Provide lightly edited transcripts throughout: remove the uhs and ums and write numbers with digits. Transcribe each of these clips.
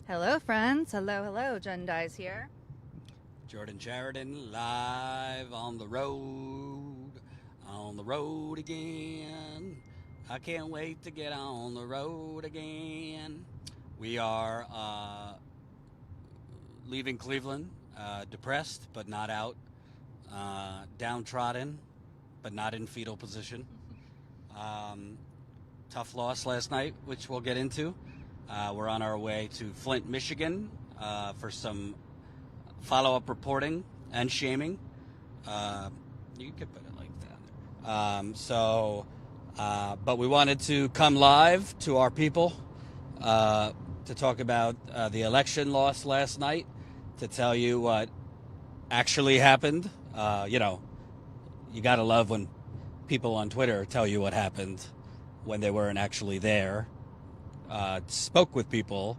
Hello, friends. Hello, hello. Jen Dyes here. Jordan Sheridan live on the road again. I can't wait to get on the road again. We are leaving Cleveland, depressed but not out, downtrodden but not in fetal position. Um, Tough loss last night, which we'll get into. We're on our way to Flint, Michigan, for some follow-up reporting and shaming. You could put it like that. But we wanted to come live to our people to talk about the election loss last night, to tell you what actually happened. You got to love when people on Twitter tell you what happened when they weren't actually there, spoke with people,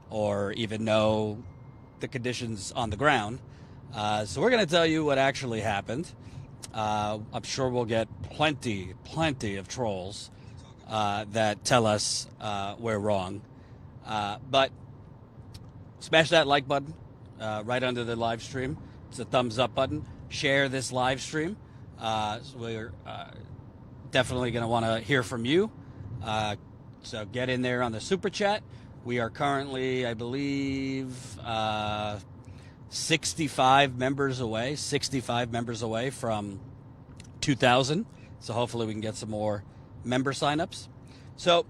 or even know the conditions on the ground. So we're going to tell you what actually happened. I'm sure we'll get plenty of trolls that tell us we're wrong. But smash that like button right under the live stream. It's a thumbs up button. Share this live stream. So we're definitely going to want to hear from you. So get in there on the super chat. We are currently, I believe, 65 members away from 2,000. So hopefully we can get some more member signups. So,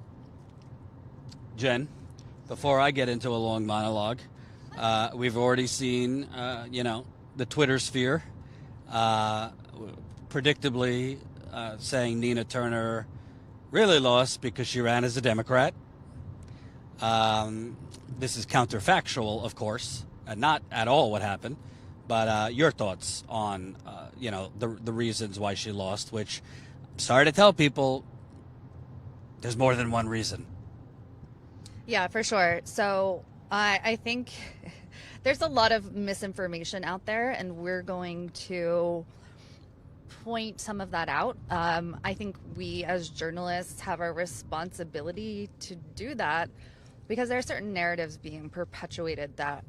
Jen, before I get into a long monologue, we've already seen, the Twitter sphere predictably saying Nina Turner really lost because she ran as a Democrat. This is counterfactual, of course, and not at all what happened. But your thoughts on, the reasons why she lost, which I'm sorry to tell people, there's more than one reason. Yeah, for sure. So I think there's a lot of misinformation out there, and we're going to point some of that out. I think we as journalists have a responsibility to do that because there are certain narratives being perpetuated that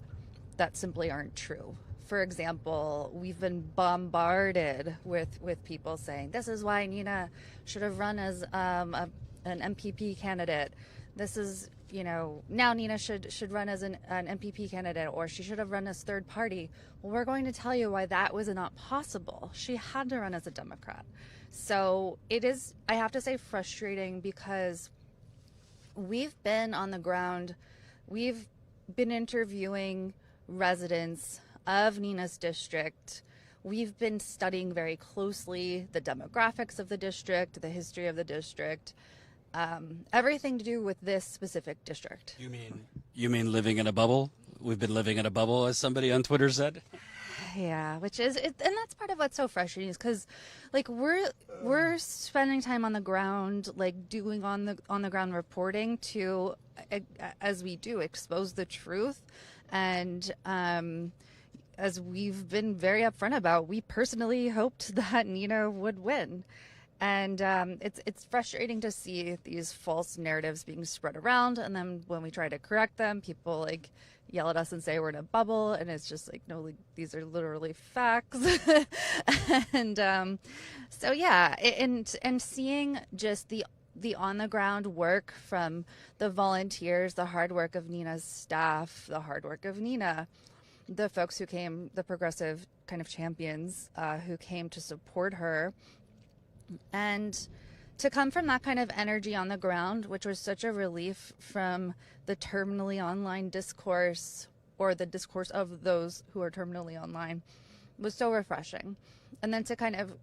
simply aren't true. For example, we've been bombarded with people saying this is why Nina should have run as an MPP candidate. This is, now Nina should run as an MPP candidate, or she should have run as third party. Well, we're going to tell you why that was not possible. She had to run as a Democrat. So it is, I have to say, frustrating because we've been on the ground. We've been interviewing residents of Nina's district. We've been studying very closely the demographics of the district, the history of the district, everything to do with this specific district. You mean living in a bubble? We've been living in a bubble, as somebody on Twitter said. Yeah, which is it, and that's part of what's so frustrating is because, like, we're spending time on the ground, like doing on the ground reporting to, as we do, expose the truth, and as we've been very upfront about, we personally hoped that Nina would win. And it's frustrating to see these false narratives being spread around, and then when we try to correct them, people like yell at us and say we're in a bubble, and it's just like, no, like, these are literally facts. And so yeah, and seeing just the on the ground work from the volunteers, the hard work of Nina's staff, the hard work of Nina, the folks who came, the progressive kind of champions who came to support her. And to come from that kind of energy on the ground, which was such a relief from the terminally online discourse, or the discourse of those who are terminally online, was so refreshing. And then to kind of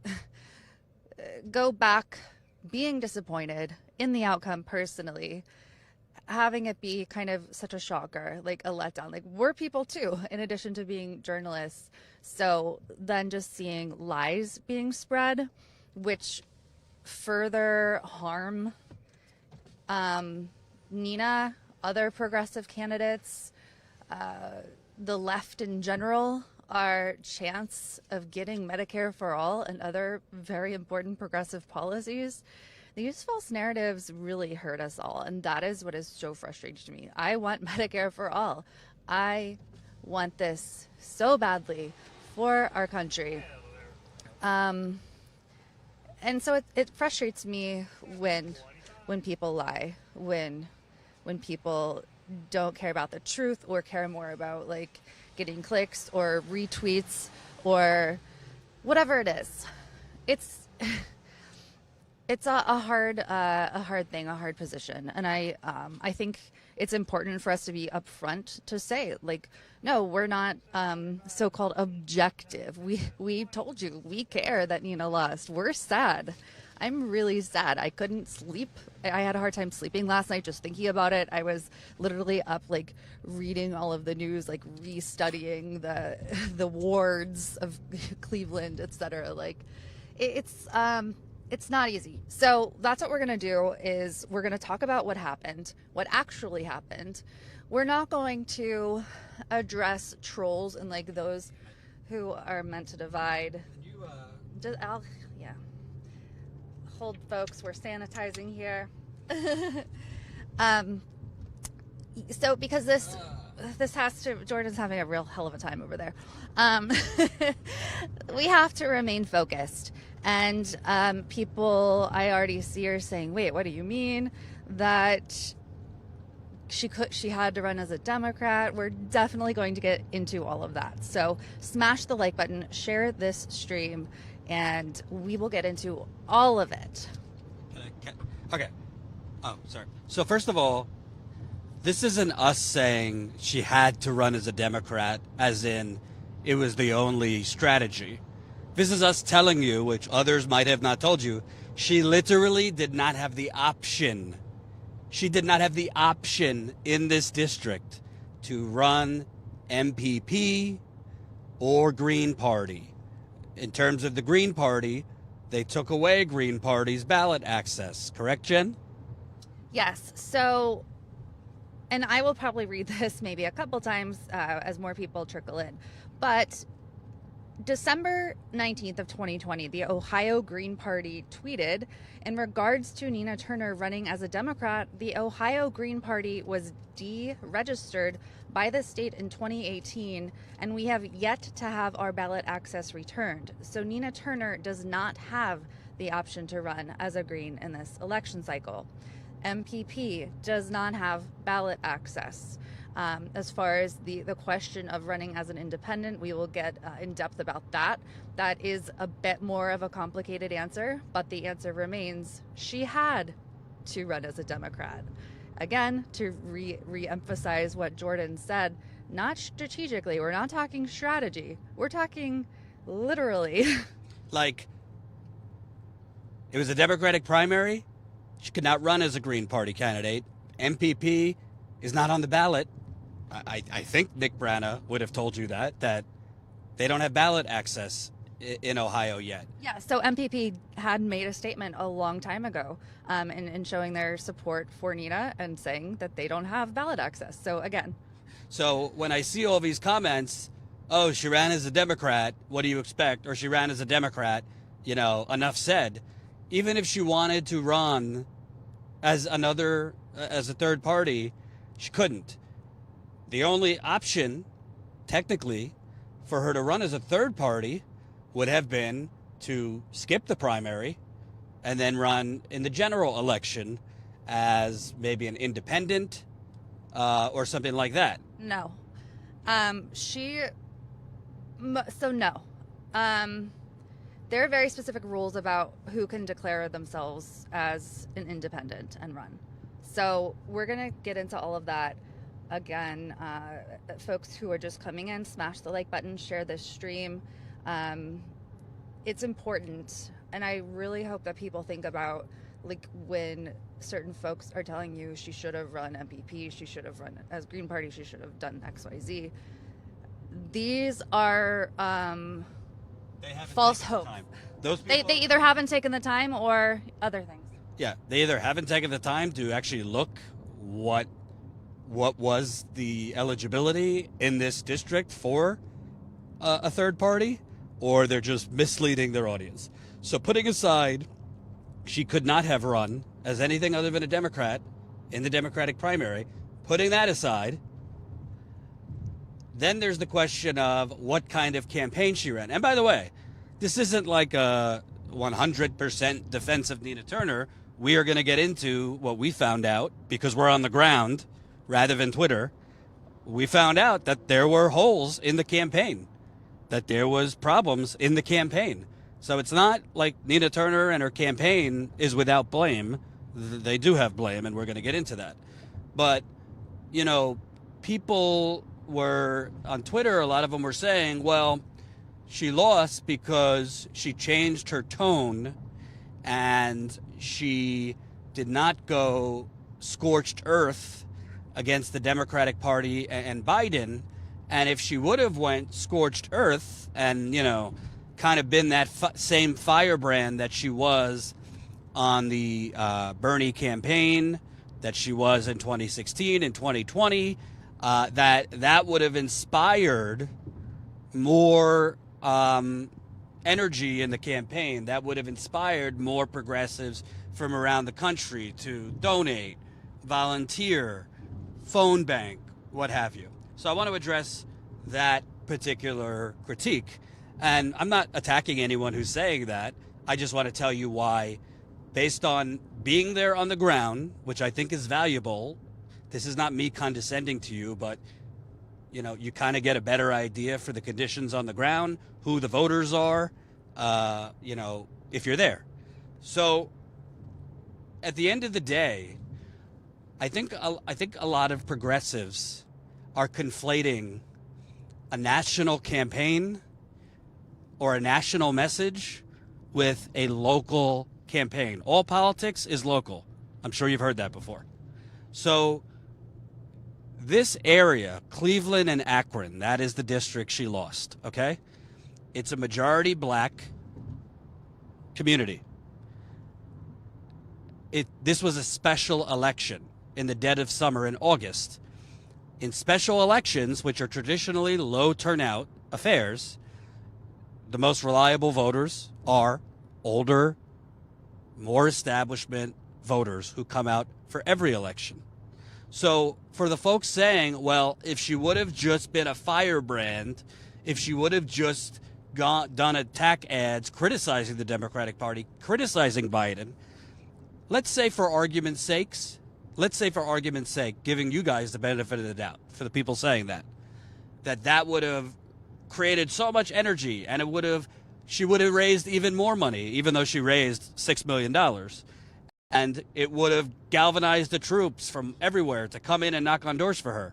go back being disappointed in the outcome personally, having it be kind of such a shocker, like a letdown. Like, we're people too, in addition to being journalists. So then just seeing lies being spread, which further harm Nina, other progressive candidates, the left in general, our chance of getting Medicare for all and other very important progressive policies. These false narratives really hurt us all, and that is what is so frustrating to me. I want Medicare for all. I want this so badly for our country. And so it frustrates me when people lie, when people don't care about the truth or care more about like getting clicks or retweets or whatever it is. It's a hard thing, a hard position, and I think it's important for us to be upfront to say, like, no, we're not so-called objective. We told you we care that Nina lost. We're sad. I'm really sad. I couldn't sleep. I had a hard time sleeping last night just thinking about it. I was literally up like reading all of the news, like restudying the wards of Cleveland, etc. Like it's not easy. So that's what we're going to do is we're going to talk about what happened, what actually happened. We're not going to address trolls and like those who are meant to divide. Yeah. Hold, folks. We're sanitizing here. So because this has to, Jordan's having a real hell of a time over there. We have to remain focused. And people I already see are saying, wait, what do you mean that she had to run as a Democrat? We're definitely going to get into all of that. So smash the like button, share this stream, and we will get into all of it. Okay. Oh, sorry. So first of all, this isn't us saying she had to run as a Democrat, as in it was the only strategy. This is us telling you, which others might have not told you, she literally did not have the option. She did not have the option in this district to run MPP or Green Party. In terms of the Green Party, they took away Green Party's ballot access. Correct, Jen? Yes. So, and I will probably read this maybe a couple times as more people trickle in. But December 19th of 2020, the Ohio Green Party tweeted, in regards to Nina Turner running as a Democrat, the Ohio Green Party was deregistered by the state in 2018, and we have yet to have our ballot access returned. So Nina Turner does not have the option to run as a Green in this election cycle. MPP does not have ballot access. As far as the question of running as an independent, we will get in depth about that. That is a bit more of a complicated answer, but the answer remains she had to run as a Democrat. Again, to re-emphasize what Jordan said, not strategically. We're not talking strategy. We're talking literally. Like, it was a Democratic primary. She could not run as a Green Party candidate. MPP is not on the ballot. I think Nick Brana would have told you that they don't have ballot access in Ohio yet. Yeah, so MPP had made a statement a long time ago in showing their support for Nina and saying that they don't have ballot access. So again. So when I see all these comments, oh, she ran as a Democrat, what do you expect? Or she ran as a Democrat, enough said. Even if she wanted to run as a third party, she couldn't. The only option, technically, for her to run as a third party would have been to skip the primary and then run in the general election as maybe an independent or something like that. No. No. There are very specific rules about who can declare themselves as an independent and run. So we're going to get into all of that. Again, folks who are just coming in, smash the like button, share this stream. It's important, and I really hope that people think about, like, when certain folks are telling you she should have run MPP, she should have run as Green Party, she should have done XYZ. These are false hope. Those people, they either haven't taken the time or other things. Yeah, they either haven't taken the time to actually look what was the eligibility in this district for a third party, or they're just misleading their audience. So putting aside she could not have run as anything other than a Democrat in the Democratic primary. Putting that aside, then there's the question of what kind of campaign she ran. And by the way, this isn't like a 100% defense of Nina Turner. We are going to get into what we found out because we're on the ground rather than Twitter. We found out that there were holes in the campaign, that there was problems in the campaign. So it's not like Nina Turner and her campaign is without blame. They do have blame, and we're going to get into that. But, you know, people were on Twitter, a lot of them were saying, well, she lost because she changed her tone and she did not go scorched earth against the Democratic Party and Biden. And if she would have went scorched earth and, you know, kind of been that same firebrand that she was on the Bernie campaign, that she was in 2016 and 2020, that would have inspired more energy in the campaign. That would have inspired more progressives from around the country to donate, volunteer, phone bank, what have you. So I want to address that particular critique. And I'm not attacking anyone who's saying that. I just want to tell you why, based on being there on the ground, which I think is valuable. This is not me condescending to you, but you know, you kind of get a better idea for the conditions on the ground, who the voters are, you know, if you're there. So at the end of the day, I think a lot of progressives are conflating a national campaign or a national message with a local campaign. All politics is local. I'm sure you've heard that before. So this area, Cleveland and Akron, that is the district she lost, okay? It's a majority black community. This was a special election in the dead of summer in August. In special elections, which are traditionally low turnout affairs, the most reliable voters are older, more establishment voters who come out for every election. So for the folks saying, well, if she would have just been a firebrand, if she would have just done attack ads criticizing the Democratic Party, criticizing Biden, let's say for argument's sake, giving you guys the benefit of the doubt, for the people saying that would have created so much energy, and she would have raised even more money, even though she raised $6 million. And it would have galvanized the troops from everywhere to come in and knock on doors for her.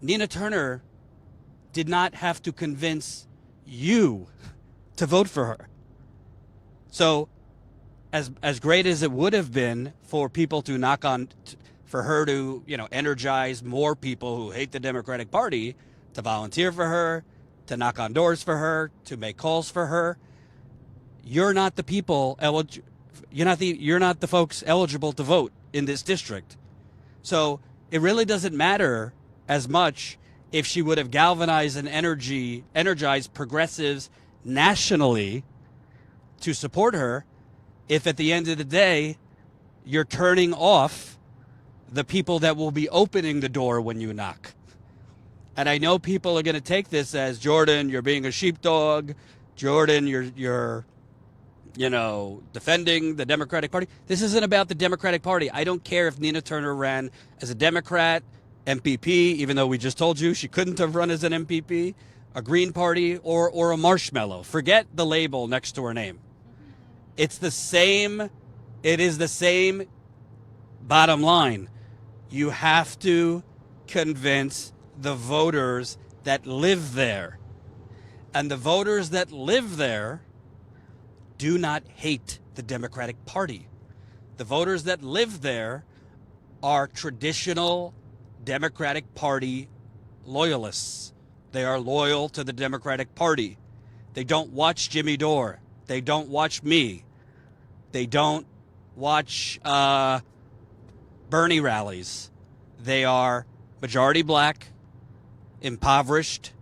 Nina Turner did not have to convince you to vote for her. So as great as it would have been for people to for her to, you know, energize more people who hate the Democratic Party to volunteer for her, to knock on doors for her, to make calls for her, you're not the people you're not the folks eligible to vote in this district. So it really doesn't matter as much if she would have galvanized and energized progressives nationally to support her, if at the end of the day you're turning off the people that will be opening the door when you knock. And I know people are going to take this as, Jordan, you're being a sheepdog. Jordan, you're you know, defending the Democratic Party. This isn't about the Democratic Party. I don't care if Nina Turner ran as a Democrat, MPP, even though we just told you she couldn't have run as an MPP, a Green Party, or a marshmallow. Forget the label next to her name. It is the same bottom line. You have to convince the voters that live there. And the voters that live there do not hate the Democratic Party. The voters that live there are traditional Democratic Party loyalists. They are loyal to the Democratic Party. They don't watch Jimmy Dore. They don't watch me. They don't watch Bernie rallies. They are majority black, impoverished,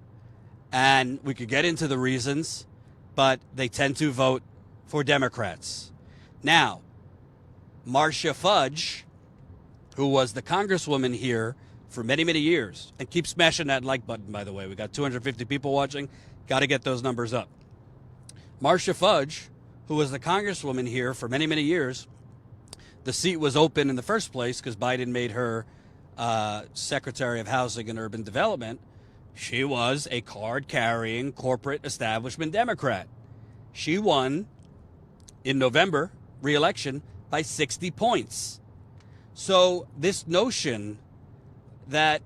and we could get into the reasons, but they tend to vote for Democrats. Now, Marcia Fudge, who was the congresswoman here for many, many years, and keep smashing that like button, by the way. We got 250 people watching. Got to get those numbers up. Marcia Fudge, who was the congresswoman here for many, many years, the seat was open in the first place because Biden made her Secretary of Housing and Urban Development. She was a card-carrying corporate establishment Democrat. She won in November re-election by 60 points. So this notion that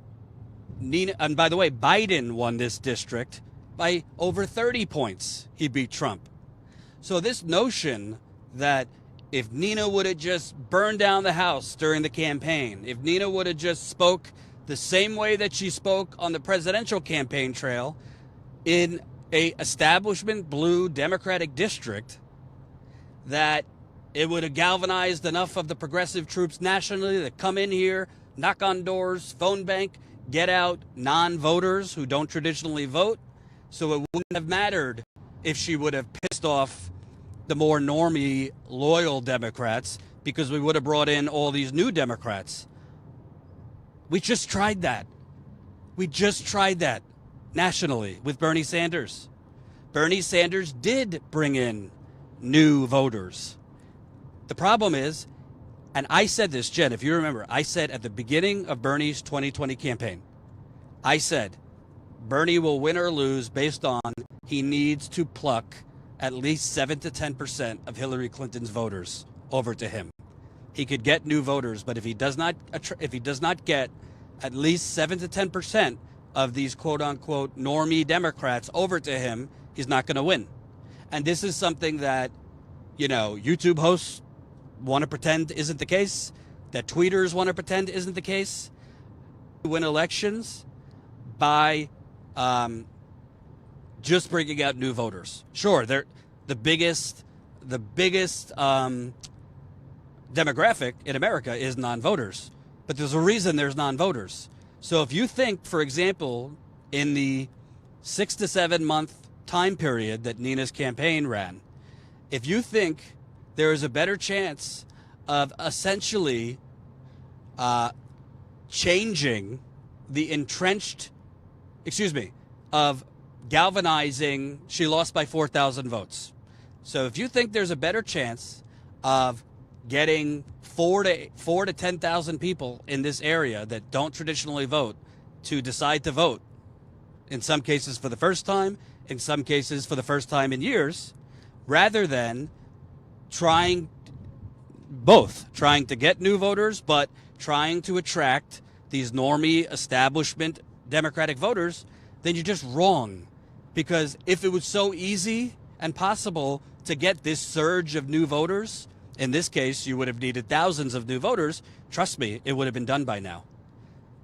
Nina, and by the way, Biden won this district by over 30 points. He beat Trump. So this notion that if Nina would have just burned down the house during the campaign, if Nina would have just spoke the same way that she spoke on the presidential campaign trail in a establishment blue Democratic district, that it would have galvanized enough of the progressive troops nationally that come in here, knock on doors, phone bank, get out non-voters who don't traditionally vote. So it wouldn't have mattered if she would have pissed off the more normie, loyal Democrats, because we would have brought in all these new Democrats. We just tried that. We just tried that nationally with Bernie Sanders. Bernie Sanders did bring in new voters. The problem is, and I said this, Jen, if you remember, I said at the beginning of Bernie's 2020 campaign, I said, Bernie will win or lose based on he needs to pluck at least 7 to 10% of Hillary Clinton's voters over to him. He could get new voters, but if he does not get at least 7 to 10% of these quote unquote normie Democrats over to him, he's not going to win. And this is something that, YouTube hosts want to pretend isn't the case, that tweeters want to pretend isn't the case. Win elections by just bringing out new voters. Sure, they're the biggest demographic in America is non-voters, but there's a reason there's non-voters. So if you think, for example, in the 6 to 7 month time period that Nina's campaign ran, if you think there is a better chance of essentially changing the of galvanizing, she lost by 4,000 votes. So if you think there's a better chance of getting 4 to 10,000 people in this area that don't traditionally vote to decide to vote, in some cases for the first time, in some cases for the first time in years, rather than trying to get new voters, but trying to attract these normie establishment Democratic voters, then you're just wrong. Because if it was so easy and possible to get this surge of new voters, in this case, you would have needed thousands of new voters. Trust me, it would have been done by now.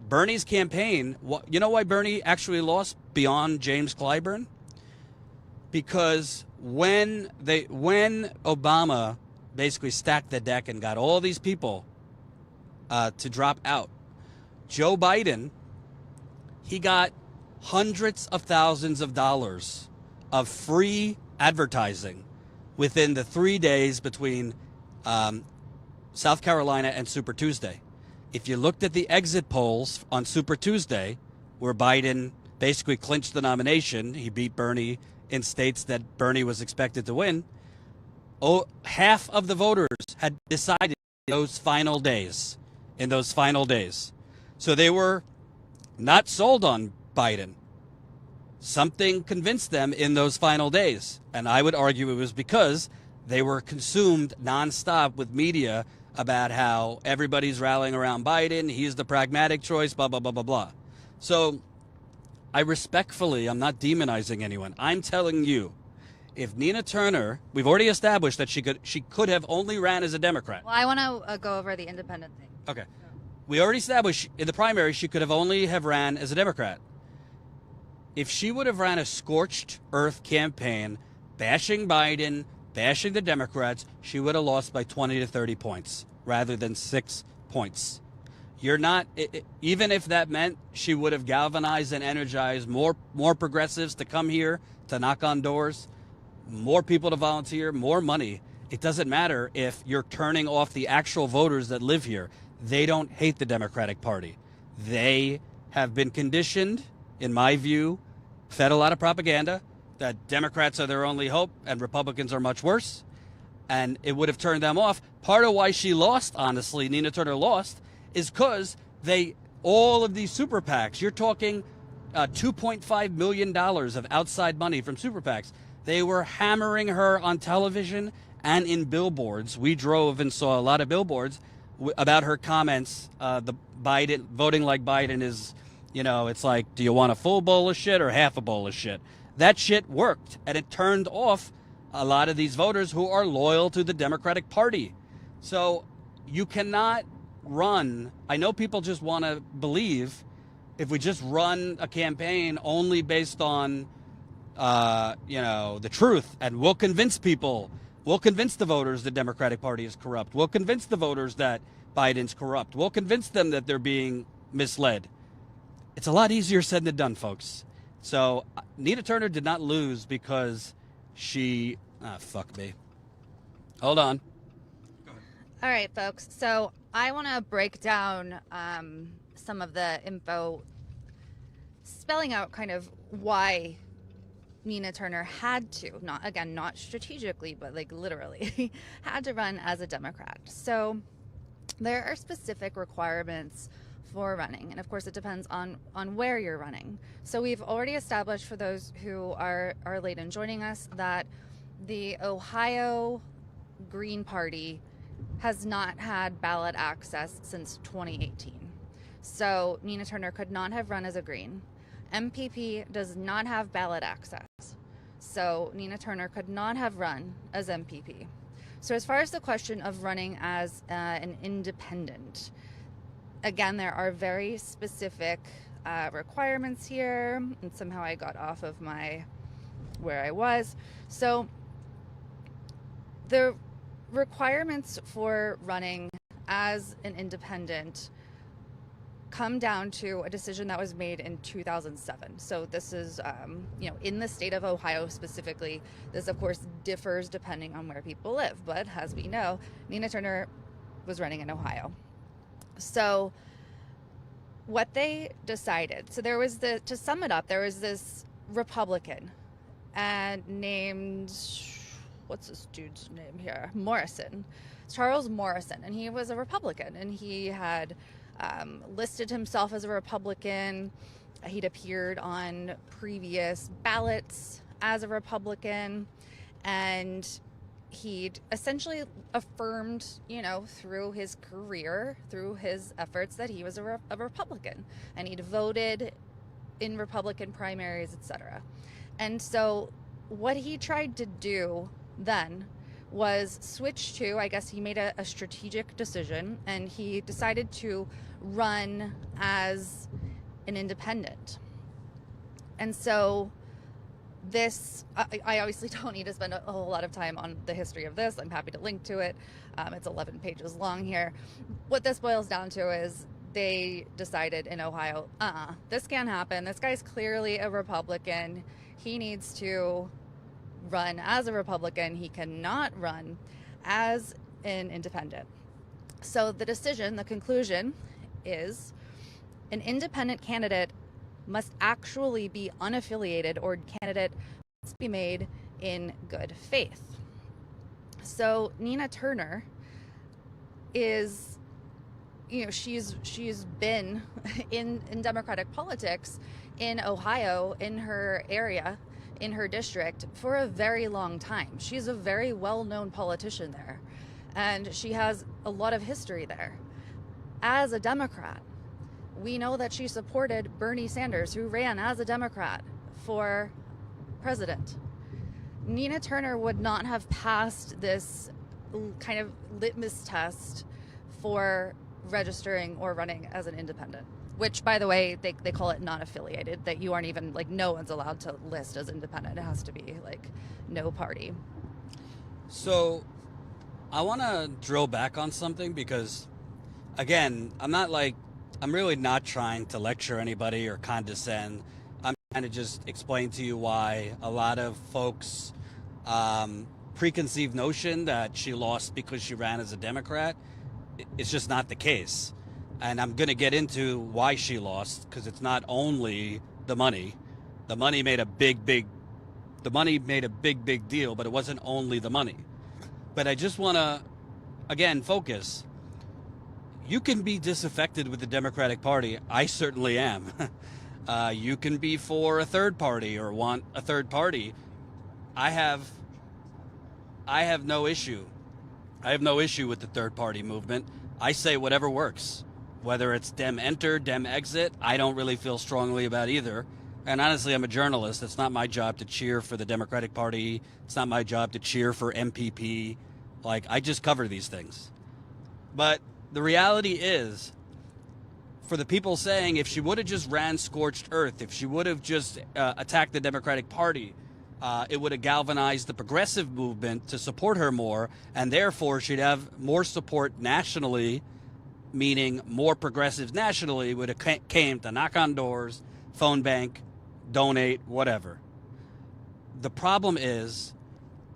Bernie's campaign, you know why Bernie actually lost beyond James Clyburn? Because when Obama basically stacked the deck and got all these people to drop out, Joe Biden, he got hundreds of thousands of dollars of free advertising within the 3 days between South Carolina and Super Tuesday. If you looked at the exit polls on Super Tuesday, where Biden basically clinched the nomination, he beat Bernie in states that Bernie was expected to win, half of the voters had decided in those final days. So they were not sold on Biden. Something convinced them in those final days. And I would argue it was because they were consumed nonstop with media about how everybody's rallying around Biden. He's the pragmatic choice, blah, blah, blah, blah, blah. So I'm not demonizing anyone. I'm telling you, if Nina Turner, we've already established that she could have only ran as a Democrat. Well, I want to go over the independent thing. Okay. We already established in the primary she could have only have ran as a Democrat. If she would have ran a scorched earth campaign, bashing Biden, bashing the Democrats, she would have lost by 20 to 30 points rather than 6 points. Even if that meant she would have galvanized and energized more progressives to come here to knock on doors, more people to volunteer, more money. It doesn't matter if you're turning off the actual voters that live here. They don't hate the Democratic Party. They have been conditioned, in my view, fed a lot of propaganda that Democrats are their only hope and Republicans are much worse. And it would have turned them off. Part of why she lost, honestly, Nina Turner lost, is because all of these super PACs, you're talking $2.5 million of outside money from super PACs. They were hammering her on television and in billboards. We drove and saw a lot of billboards about her comments. The Biden voting like Biden is, it's like, do you want a full bowl of shit or half a bowl of shit? That shit worked, and it turned off a lot of these voters who are loyal to the Democratic Party. So you cannot run. I know people just want to believe if we just run a campaign only based on, the truth, and we'll convince people. We'll convince the voters the Democratic Party is corrupt. We'll convince the voters that Biden's corrupt. We'll convince them that they're being misled. It's a lot easier said than done, folks. So Nina Turner did not lose because she... fuck me. Hold on. Go ahead. All right, folks. So I want to break down some of the info, spelling out kind of why Nina Turner had to, not strategically, but like literally, had to run as a Democrat. So there are specific requirements for running, and of course it depends on where you're running. So we've already established, for those who are late in joining us, that the Ohio Green Party has not had ballot access since 2018. So Nina Turner could not have run as a Green. MPP does not have ballot access. So Nina Turner could not have run as MPP. So as far as the question of running as an independent, again, there are very specific requirements here, and somehow I got off of where I was. So the requirements for running as an independent come down to a decision that was made in 2007. So this is, in the state of Ohio specifically. This, of course, differs depending on where people live. But as we know, Nina Turner was running in Ohio. So what they decided, so there was to sum it up, there was this Republican named, what's this dude's name here? Charles Morrison. And he was a Republican, and he had listed himself as a Republican. He'd appeared on previous ballots as a Republican, and he'd essentially affirmed, through his career, through his efforts, that he was a Republican, and he'd voted in Republican primaries, etc. And so what he tried to do then was switch to, I guess he made a strategic decision, and he decided to run as an independent. And so this, I obviously don't need to spend a whole lot of time on the history of this. I'm happy to link to it. It's 11 pages long here. What this boils down to is they decided in Ohio, this can't happen. This guy's clearly a Republican. He needs to run as a Republican. He cannot run as an independent. So the decision, the conclusion is an independent candidate must actually be unaffiliated, or candidate must be made in good faith. So Nina Turner is, she's been in Democratic politics in Ohio, in her area, in her district, for a very long time. She's a very well-known politician there, and she has a lot of history there. As a Democrat, we know that she supported Bernie Sanders, who ran as a Democrat for president. Nina Turner would not have passed this kind of litmus test for registering or running as an independent, which, by the way, they call it non-affiliated, that you aren't even, no one's allowed to list as independent. It has to be, no party. So I want to drill back on something because, again, I'm really not trying to lecture anybody or condescend. I'm trying to just explain to you why a lot of folks preconceived notion that she lost because she ran as a Democrat. It's just not the case. And I'm going to get into why she lost, because it's not only the money. The money made a big deal, but it wasn't only the money. But I just want to, again, focus. You can be disaffected with the Democratic Party. I certainly am. You can be for a third party or want a third party. I have no issue. I have no issue with the third party movement. I say whatever works. Whether it's Dem enter, Dem exit, I don't really feel strongly about either. And honestly, I'm a journalist. It's not my job to cheer for the Democratic Party. It's not my job to cheer for MPP. Like, I just cover these things. But the reality is, for the people saying if she would have just ran scorched earth, if she would have just attacked the Democratic Party, it would have galvanized the progressive movement to support her more, and therefore she'd have more support nationally, meaning more progressives nationally would have came to knock on doors, phone bank, donate, whatever. The problem is,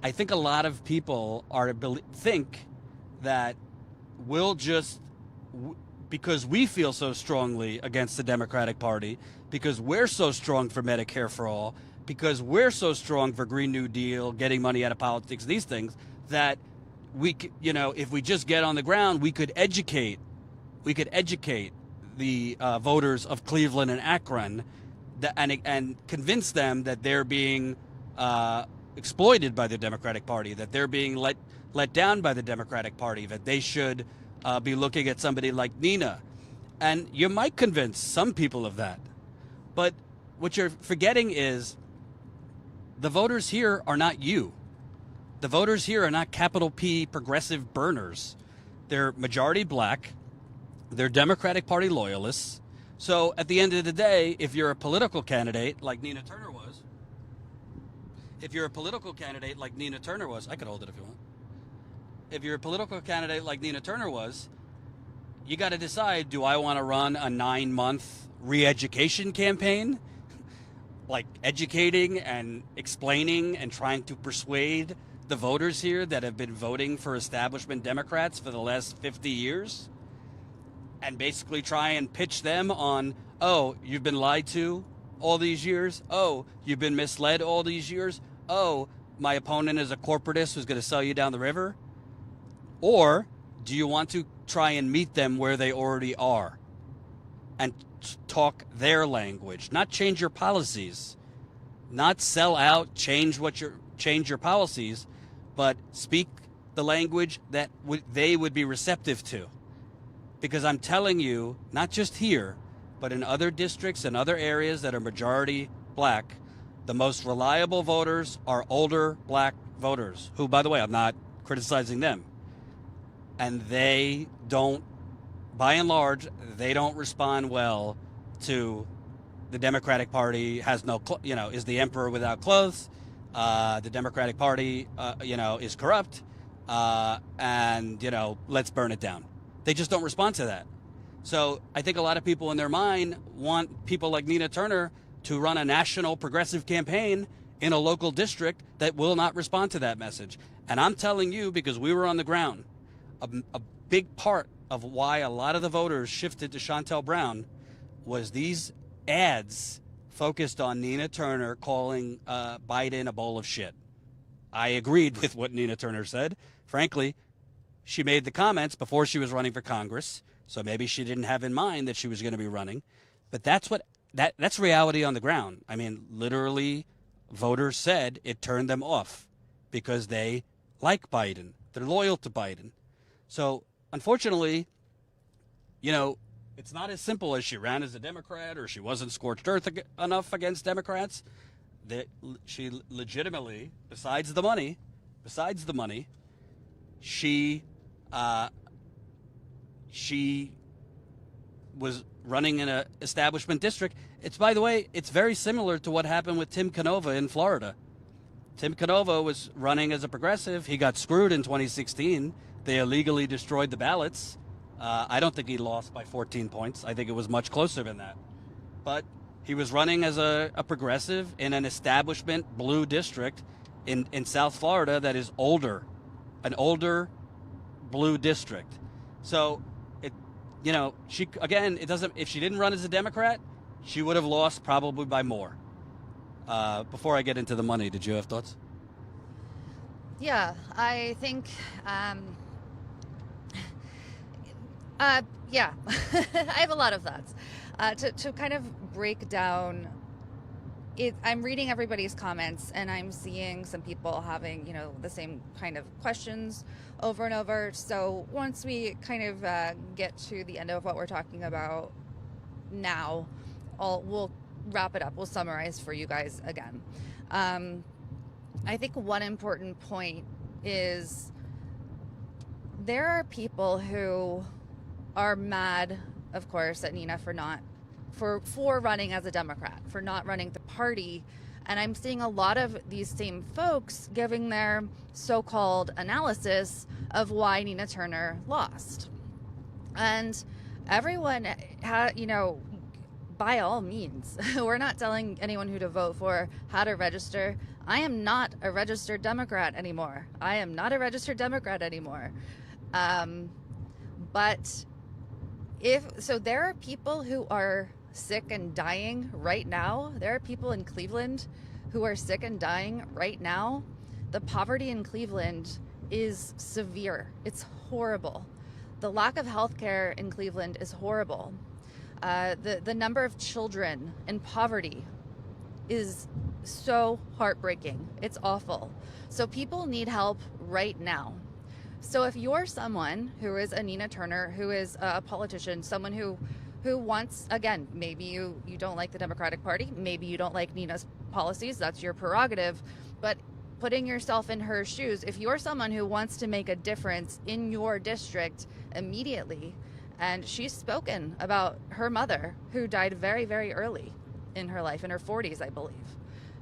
I think a lot of people think that we'll just, because we feel so strongly against the Democratic Party, because we're so strong for Medicare for all, because we're so strong for Green New Deal, getting money out of politics, these things, that we, if we just get on the ground, we could educate the voters of Cleveland and Akron, and convince them that they're being exploited by the Democratic Party, that they're being let down by the Democratic Party, that they should be looking at somebody like Nina. And you might convince some people of that. But what you're forgetting is the voters here are not you. The voters here are not capital P progressive burners. They're majority black. They're Democratic Party loyalists. So at the end of the day, if you're a political candidate like Nina Turner was, I could hold it if you want. If you're a political candidate like Nina Turner was, you got to decide, do I want to run a 9-month re-education campaign? Like educating and explaining and trying to persuade the voters here that have been voting for establishment Democrats for the last 50 years? And basically try and pitch them on, oh, you've been lied to all these years? Oh, you've been misled all these years? Oh, my opponent is a corporatist who's going to sell you down the river? Or do you want to try and meet them where they already are and talk their language, not change your policies, not sell out, change your policies, but speak the language that they would be receptive to? Because I'm telling you, not just here, but in other districts and other areas that are majority black, the most reliable voters are older black voters, who, by the way, I'm not criticizing them. And they don't, by and large, they don't respond well to the Democratic Party has no, is the emperor without clothes. The Democratic Party, is corrupt. And let's burn it down. They just don't respond to that. So I think a lot of people in their mind want people like Nina Turner to run a national progressive campaign in a local district that will not respond to that message. And I'm telling you, because we were on the ground, a big part of why a lot of the voters shifted to Shontel Brown was these ads focused on Nina Turner calling Biden a bowl of shit. I agreed with what Nina Turner said. Frankly, she made the comments before she was running for Congress, so maybe she didn't have in mind that she was going to be running. But that's reality on the ground. I mean, literally, voters said it turned them off because they like Biden. They're loyal to Biden. So, unfortunately, it's not as simple as she ran as a Democrat or she wasn't scorched earth enough against Democrats. That she legitimately, besides the money, she was running in an establishment district. By the way, it's very similar to what happened with Tim Canova in Florida. Tim Canova was running as a progressive. He got screwed in 2016. They illegally destroyed the ballots. I don't think he lost by 14 points. I think it was much closer than that. But he was running as a progressive in an establishment blue district, in South Florida that is older, an older blue district. So she, again, it doesn't, if she didn't run as a Democrat, she would have lost probably by more. Before I get into the money, did you have thoughts? Yeah, I think, yeah, I have a lot of thoughts. To kind of break down it, I'm reading everybody's comments and I'm seeing some people having, the same kind of questions over and over. So once we kind of get to the end of what we're talking about now, we'll wrap it up. We'll summarize for you guys again. I think one important point is there are people who are mad, of course, at Nina for running as a Democrat, for not running the party. And I'm seeing a lot of these same folks giving their so-called analysis of why Nina Turner lost. And everyone, by all means, we're not telling anyone who to vote for, how to register. I am not a registered Democrat anymore. But there are people who are sick and dying right now. There are people in Cleveland who are sick and dying right now. The poverty in Cleveland is severe. It's horrible. The lack of health care in Cleveland is horrible. The number of children in poverty is so heartbreaking. It's awful. So people need help right now. So if you're someone who is a Nina Turner, who is a politician, someone who wants, again, maybe you don't like the Democratic Party, maybe you don't like Nina's policies, that's your prerogative, but putting yourself in her shoes, if you're someone who wants to make a difference in your district immediately, and she's spoken about her mother, who died very, very early in her life, in her 40s, I believe.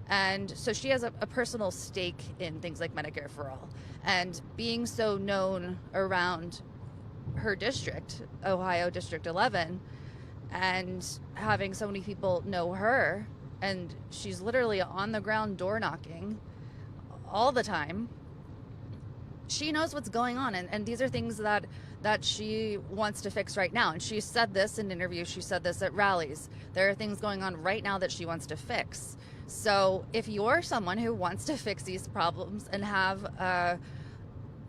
And so she has a personal stake in things like Medicare for All. And being so known around her district, Ohio District 11, and having so many people know her, and she's literally on the ground door knocking all the time, she knows what's going on. And these are things that she wants to fix right now. And she said this in interviews, she said this at rallies. There are things going on right now that she wants to fix. So if you're someone who wants to fix these problems and have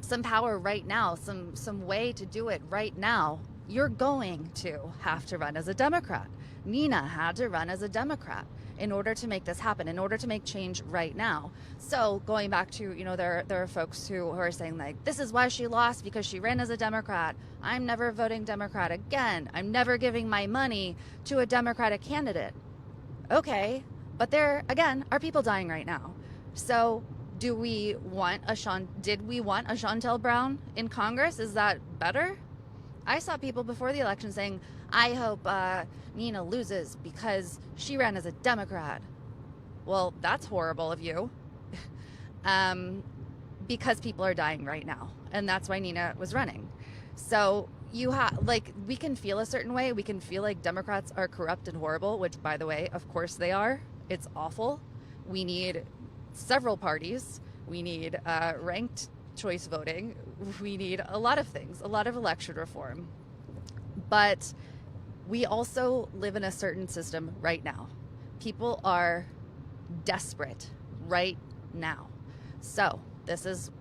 some power right now, some way to do it right now, you're going to have to run as a Democrat. Nina had to run as a Democrat in order to make this happen, in order to make change right now. So going back to, there are folks who are saying, like, this is why she lost, because she ran as a Democrat. I'm never voting Democrat again. I'm never giving my money to a Democratic candidate. Okay, but there, again, are people dying right now. So did we want a Shontel Brown in Congress? Is that better? I saw people before the election saying, I hope Nina loses because she ran as a Democrat. Well, that's horrible of you. Because people are dying right now. And that's why Nina was running. So we can feel a certain way. We can feel like Democrats are corrupt and horrible, which, by the way, of course they are. It's awful. We need several parties. We need ranked choice voting. We need a lot of things, a lot of election reform. But we also live in a certain system right now. People are desperate right now. So this is,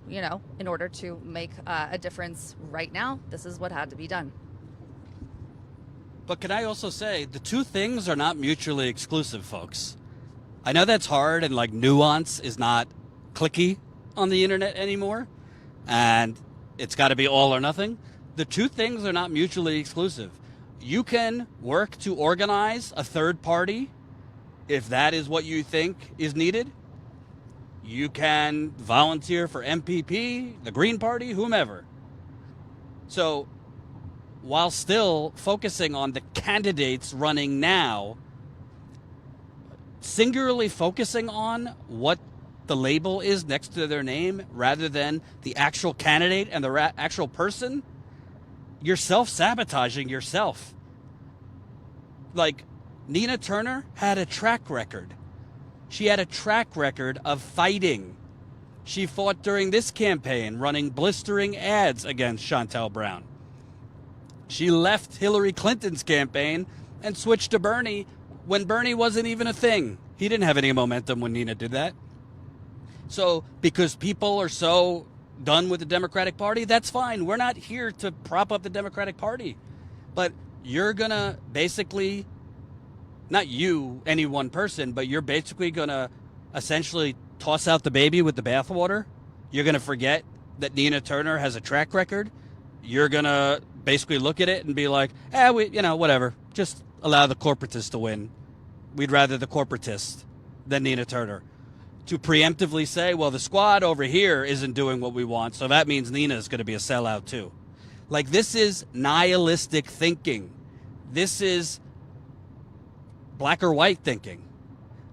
in order to make a difference right now, this is what had to be done. But can I also say the two things are not mutually exclusive, folks. I know that's hard, and like nuance is not clicky on the internet anymore, and it's got to be all or nothing. The two things are not mutually exclusive. You can work to organize a third party if that is what you think is needed. You can volunteer for MPP, the Green Party, whomever. So while still focusing on the candidates running now, singularly focusing on what the label is next to their name rather than the actual candidate and the actual person, you're self-sabotaging yourself. Like, Nina Turner had a track record. She had a track record of fighting. She fought during this campaign, running blistering ads against Shontel Brown. She left Hillary Clinton's campaign and switched to Bernie when Bernie wasn't even a thing. He didn't have any momentum when Nina did that. So because people are so done with the Democratic Party, that's fine. We're not here to prop up the Democratic Party. But you're going to basically, not you, any one person, but you're basically going to essentially toss out the baby with the bathwater. You're going to forget that Nina Turner has a track record. You're going to basically look at it and be like, whatever. Just allow the corporatists to win. We'd rather the corporatists than Nina Turner. To preemptively say, well, the squad over here isn't doing what we want, so that means Nina is going to be a sellout too. Like, this is nihilistic thinking. This is black or white thinking.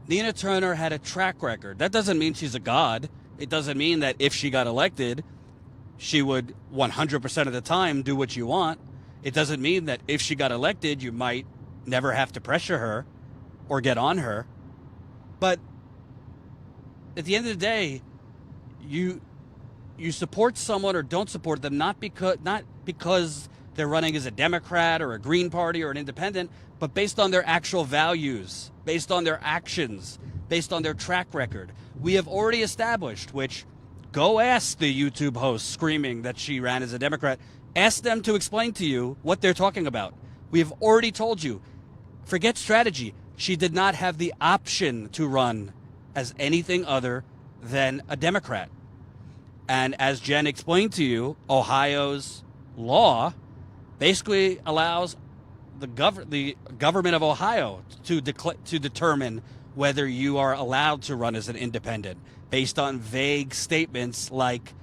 Nina Turner had a track record. That doesn't mean she's a god. It doesn't mean that if she got elected, she would 100% of the time do what you want. It doesn't mean that if she got elected, you might never have to pressure her or get on her. But at the end of the day, you support someone or don't support them not because they're running as a Democrat or a Green Party or an independent, but based on their actual values, based on their actions, based on their track record. We have already established, which go ask the YouTube host screaming that she ran as a Democrat. Ask them to explain to you what they're talking about. We have already told you. Forget strategy. She did not have the option to run as anything other than a Democrat. And as Jen explained to you, Ohio's law basically allows the government of Ohio to determine whether you are allowed to run as an independent based on vague statements like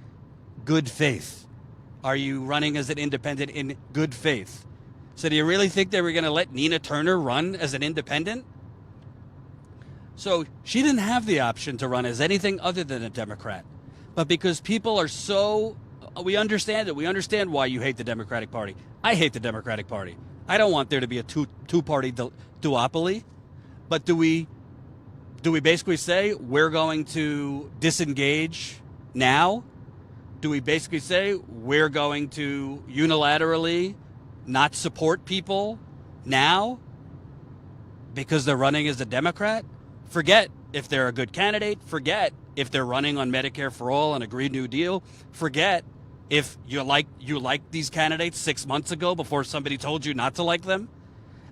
good faith. Are you running as an independent in good faith? So do you really think they were going to let Nina Turner run as an independent? So she didn't have the option to run as anything other than a Democrat. But because people are so, we understand it. We understand why you hate the Democratic Party. I hate the Democratic Party. I don't want there to be a two-party duopoly. But do we basically say we're going to disengage now? Do we basically say we're going to unilaterally not support people now because they're running as a Democrat? Forget if they're a good candidate. Forget if they're running on Medicare for All and a Green New Deal. Forget if you liked these candidates 6 months ago before somebody told you not to like them.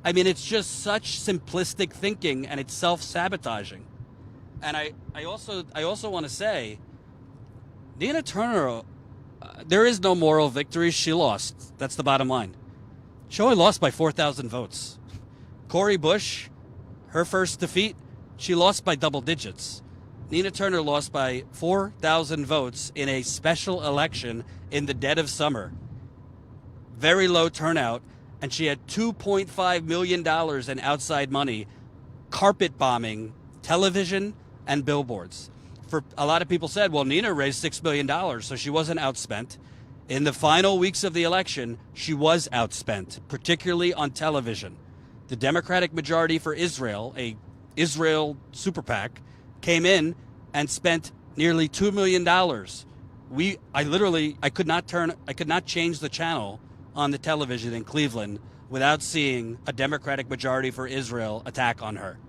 I mean, it's just such simplistic thinking, and it's self-sabotaging. And I also want to say, Nina Turner, there is no moral victory. She lost. That's the bottom line. She only lost by 4,000 votes. Cori Bush, her first defeat, she lost by double digits. Nina Turner lost by 4,000 votes in a special election in the dead of summer. Very low turnout, and she had $2.5 million in outside money carpet bombing television and billboards. For a lot of people said, well, Nina raised $6 million, so she wasn't outspent. In the final weeks of the election, she was outspent, particularly on television. The Democratic Majority for Israel, a Israel super PAC, came in and spent nearly $2 million. I could not change the channel on the television in Cleveland without seeing a Democratic Majority for Israel attack on her.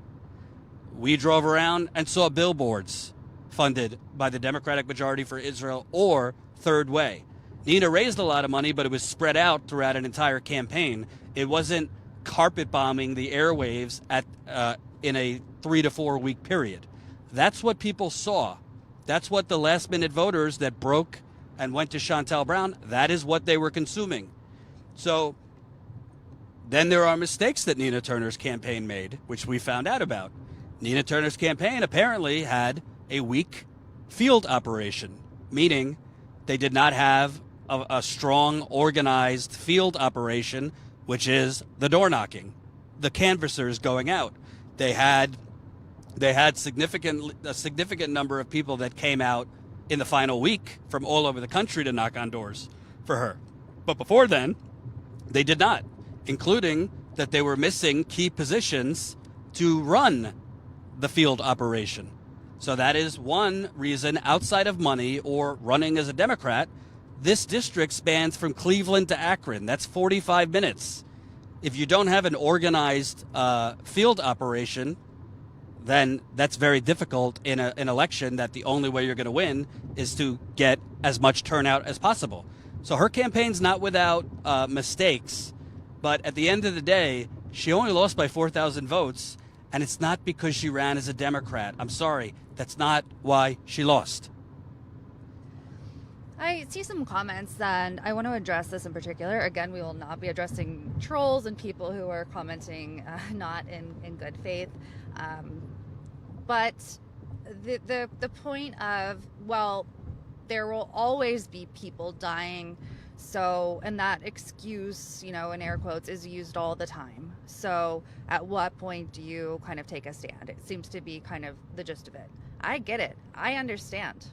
We drove around and saw billboards funded by the Democratic Majority for Israel or Third Way. Nina raised a lot of money, but it was spread out throughout an entire campaign. It wasn't carpet bombing the airwaves in a 3 to 4 week period. That's what people saw. That's what the last minute voters that broke and went to Shontel Brown, that is what they were consuming. So then there are mistakes that Nina Turner's campaign made, which we found out about. Nina Turner's campaign apparently had a weak field operation, meaning they did not have a strong, organized field operation, which is the door knocking, the canvassers going out. They had a significant number of people that came out in the final week from all over the country to knock on doors for her. But before then, they did not, including that they were missing key positions to run the field operation. So that is one reason, outside of money or running as a Democrat, this district spans from Cleveland to Akron. That's 45 minutes. If you don't have an organized field operation, then that's very difficult in an election that the only way you're going to win is to get as much turnout as possible. So her campaign's not without mistakes, but at the end of the day, she only lost by 4,000 votes, and it's not because she ran as a Democrat. I'm sorry, that's not why she lost. I see some comments, and I want to address this in particular. Again, we will not be addressing trolls and people who are commenting not in good faith. But the point of, well, there will always be people dying. So, and that excuse, in air quotes, is used all the time. So at what point do you kind of take a stand? It seems to be kind of the gist of it. I get it. I understand.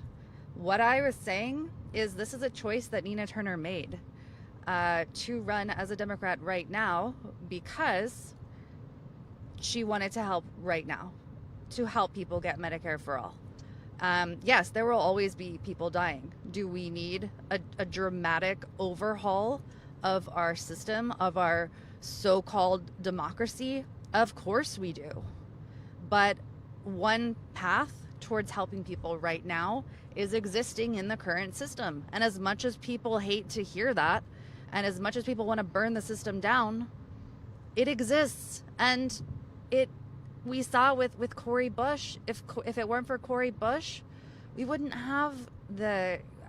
What I was saying is this is a choice that Nina Turner made to run as a Democrat right now because she wanted to help right now, to help people get Medicare for all. Yes, there will always be people dying. Do we need a dramatic overhaul of our system, of our so-called democracy? Of course we do. But one path towards helping people right now is existing in the current system. And as much as people hate to hear that, and as much as people want to burn the system down, it exists. And we saw with Cori Bush, if it weren't for Cori Bush, we wouldn't have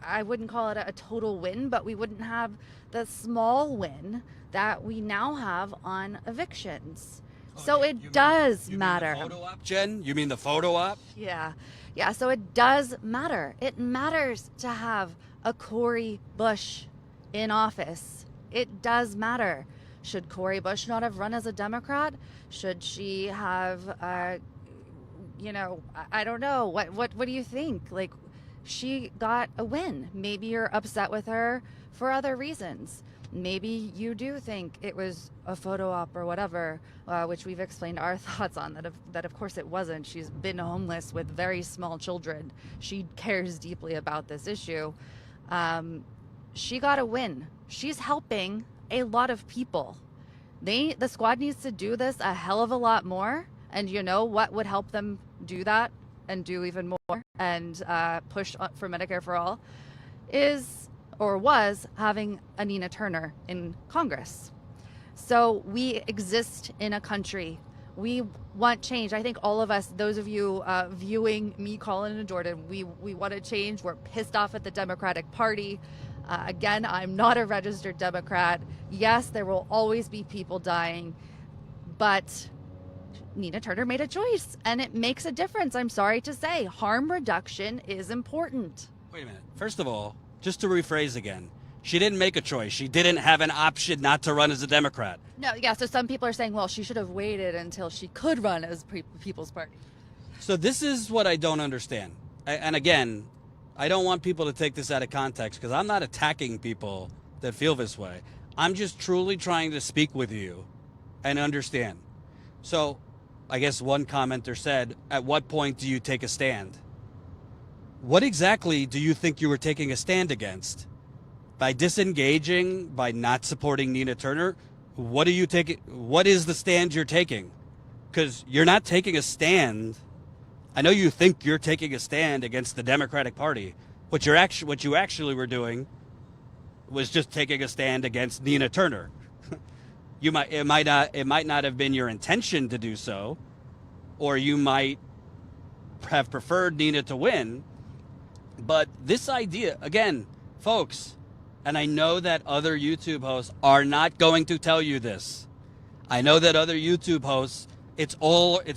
I wouldn't call it a total win, but we wouldn't have the small win that we now have on evictions. So it does matter. You mean the photo op, Jen? You mean the photo op? Yeah, so it does matter. It matters to have a Cori Bush in office. It does matter. Should Cori Bush not have run as a Democrat? Should she have, I don't know. What do you think? Like, she got a win. Maybe you're upset with her for other reasons. Maybe you do think it was a photo op or whatever, which we've explained our thoughts on, that of course it wasn't. She's been homeless with very small children. She cares deeply about this issue. She got a win. She's helping a lot of people. The squad needs to do this a hell of a lot more. And you know what would help them do that and do even more and push for Medicare for all was having a Nina Turner in Congress. So we exist in a country. We want change. I think all of us, those of you viewing me, Colin and Jordan, we want to change. We're pissed off at the Democratic Party. Again, I'm not a registered Democrat. Yes, there will always be people dying, but Nina Turner made a choice, and it makes a difference. I'm sorry to say, harm reduction is important. Wait a minute. First of all, just to rephrase again, she didn't make a choice. She didn't have an option not to run as a Democrat. No, yeah, so some people are saying, well, she should have waited until she could run as People's Party. So this is what I don't understand. And again, I don't want people to take this out of context because I'm not attacking people that feel this way. I'm just truly trying to speak with you and understand. So I guess one commenter said, at what point do you take a stand? What exactly do you think you were taking a stand against? By disengaging, by not supporting Nina Turner? What are you taking? What is the stand you're taking? Because you're not taking a stand. I know you think you're taking a stand against the Democratic Party. What you actually were doing was just taking a stand against Nina Turner. It might not have been your intention to do so, or you might have preferred Nina to win. But this idea, again, folks, and I know that other YouTube hosts are not going to tell you this. I know that other YouTube hosts, it's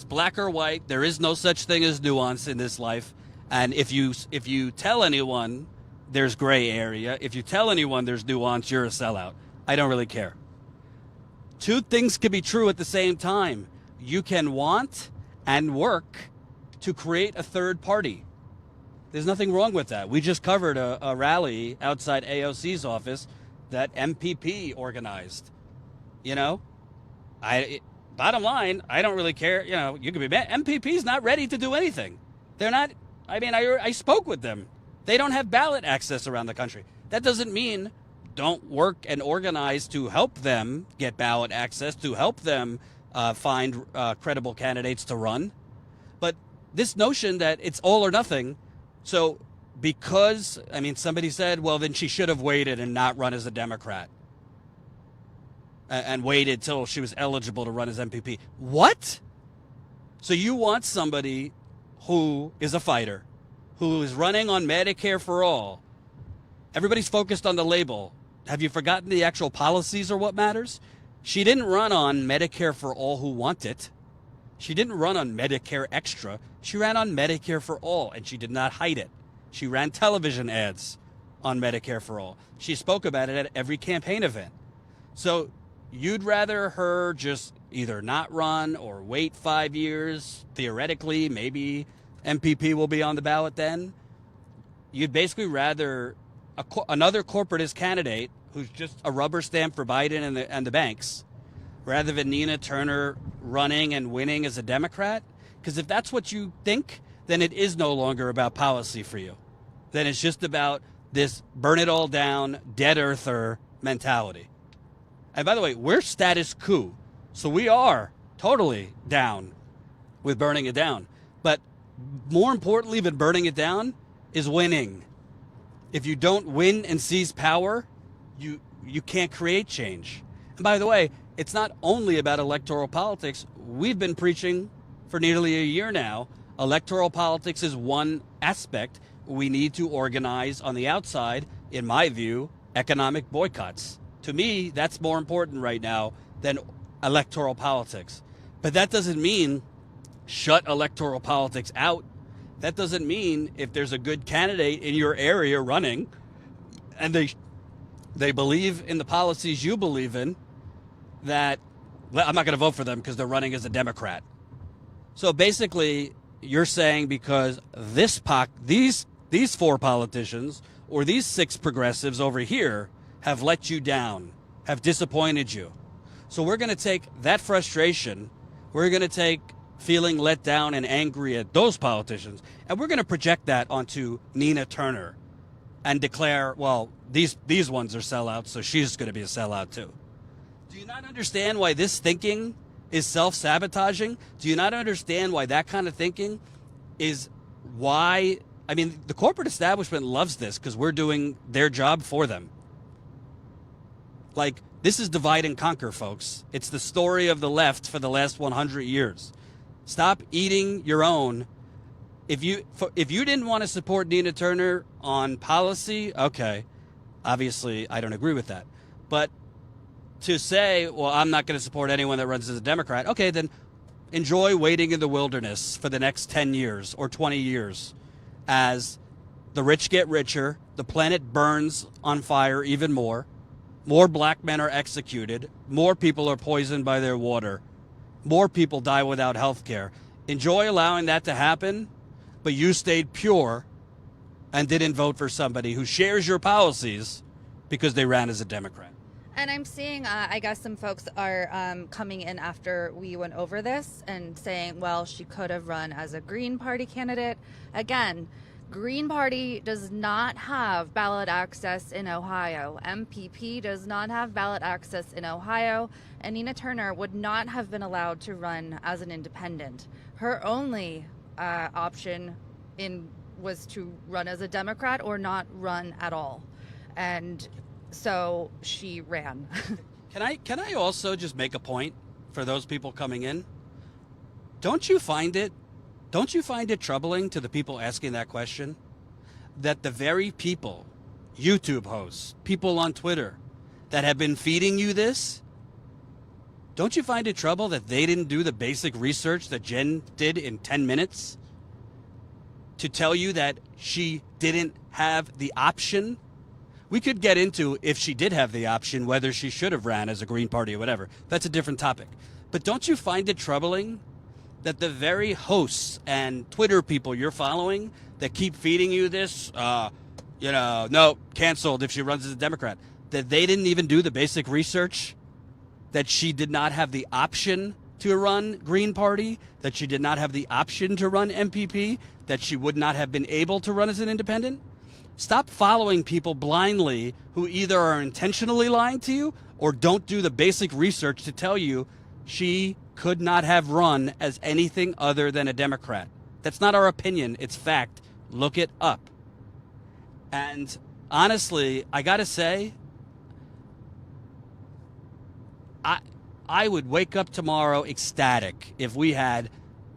black or white. There is no such thing as nuance in this life. And if you tell anyone there's gray area, if you tell anyone there's nuance, you're a sellout. I don't really care. Two things can be true at the same time. You can want and work to create a third party. There's nothing wrong with that. We just covered a rally outside AOC's office that MPP organized. bottom line, I don't really care. You know, you could be mad. MPP's not ready to do anything. They're not. I mean, I spoke with them. They don't have ballot access around the country. That doesn't mean don't work and organize to help them get ballot access, to help them find credible candidates to run. But this notion that it's all or nothing, so because, I mean, somebody said, well, then she should have waited and not run as a Democrat and waited till she was eligible to run as MPP. What? So you want somebody who is a fighter, who is running on Medicare for all. Everybody's focused on the label. Have you forgotten the actual policies are what matters? She didn't run on Medicare for all who want it. She didn't run on Medicare Extra. She ran on Medicare for all, and she did not hide it. She ran television ads on Medicare for all. She spoke about it at every campaign event. So you'd rather her just either not run or wait 5 years. Theoretically, maybe MPP will be on the ballot then. You'd basically rather another corporatist candidate who's just a rubber stamp for Biden and the banks, rather than Nina Turner running and winning as a Democrat? Because if that's what you think, then it is no longer about policy for you. Then it's just about this burn it all down, dead earther mentality. And by the way, we're status quo, so we are totally down with burning it down. But more importantly than burning it down is winning. If you don't win and seize power, you can't create change. And by the way, it's not only about electoral politics. We've been preaching for nearly a year now. Electoral politics is one aspect. We need to organize on the outside, in my view, economic boycotts. To me, that's more important right now than electoral politics. But that doesn't mean shut electoral politics out. That doesn't mean if there's a good candidate in your area running and they believe in the policies you believe in, that I'm not going to vote for them because they're running as a Democrat. So basically, you're saying because these four politicians or these six progressives over here have let you down, have disappointed you. So we're going to take that frustration, we're going to take feeling let down and angry at those politicians, and we're going to project that onto Nina Turner and declare, well, these ones are sellouts, so she's going to be a sellout too. Do you not understand why this thinking is self-sabotaging? Do you not understand why that kind of thinking is why? I mean, the corporate establishment loves this because we're doing their job for them. Like, this is divide and conquer, folks. It's the story of the left for the last 100 years. Stop eating your own. If you didn't want to support Nina Turner on policy, okay, obviously I don't agree with that. But to say, well, I'm not going to support anyone that runs as a Democrat, okay, then enjoy waiting in the wilderness for the next 10 years or 20 years as the rich get richer, the planet burns on fire even more black men are executed, more people are poisoned by their water, more people die without health care. Enjoy allowing that to happen, but you stayed pure and didn't vote for somebody who shares your policies because they ran as a Democrat. And I'm seeing, I guess some folks are coming in after we went over this and saying, well, she could have run as a Green Party candidate. Again, Green Party does not have ballot access in Ohio. MPP does not have ballot access in Ohio. And Nina Turner would not have been allowed to run as an independent. Her only option was to run as a Democrat or not run at all. And so she ran. Can I also just make a point for those people coming in? Don't you find it troubling to the people asking that question that the very people, YouTube hosts, people on Twitter that have been feeding you this, don't you find it trouble that they didn't do the basic research that Jen did in 10 minutes to tell you that she didn't have the option? We could get into if she did have the option, whether she should have ran as a Green Party or whatever. That's a different topic. But don't you find it troubling that the very hosts and Twitter people you're following that keep feeding you this, no, canceled if she runs as a Democrat, that they didn't even do the basic research, that she did not have the option to run Green Party, that she did not have the option to run MPP, that she would not have been able to run as an independent? Stop following people blindly who either are intentionally lying to you or don't do the basic research to tell you she could not have run as anything other than a Democrat. That's not our opinion. It's fact. Look it up. And honestly, I got to say, I would wake up tomorrow ecstatic if we had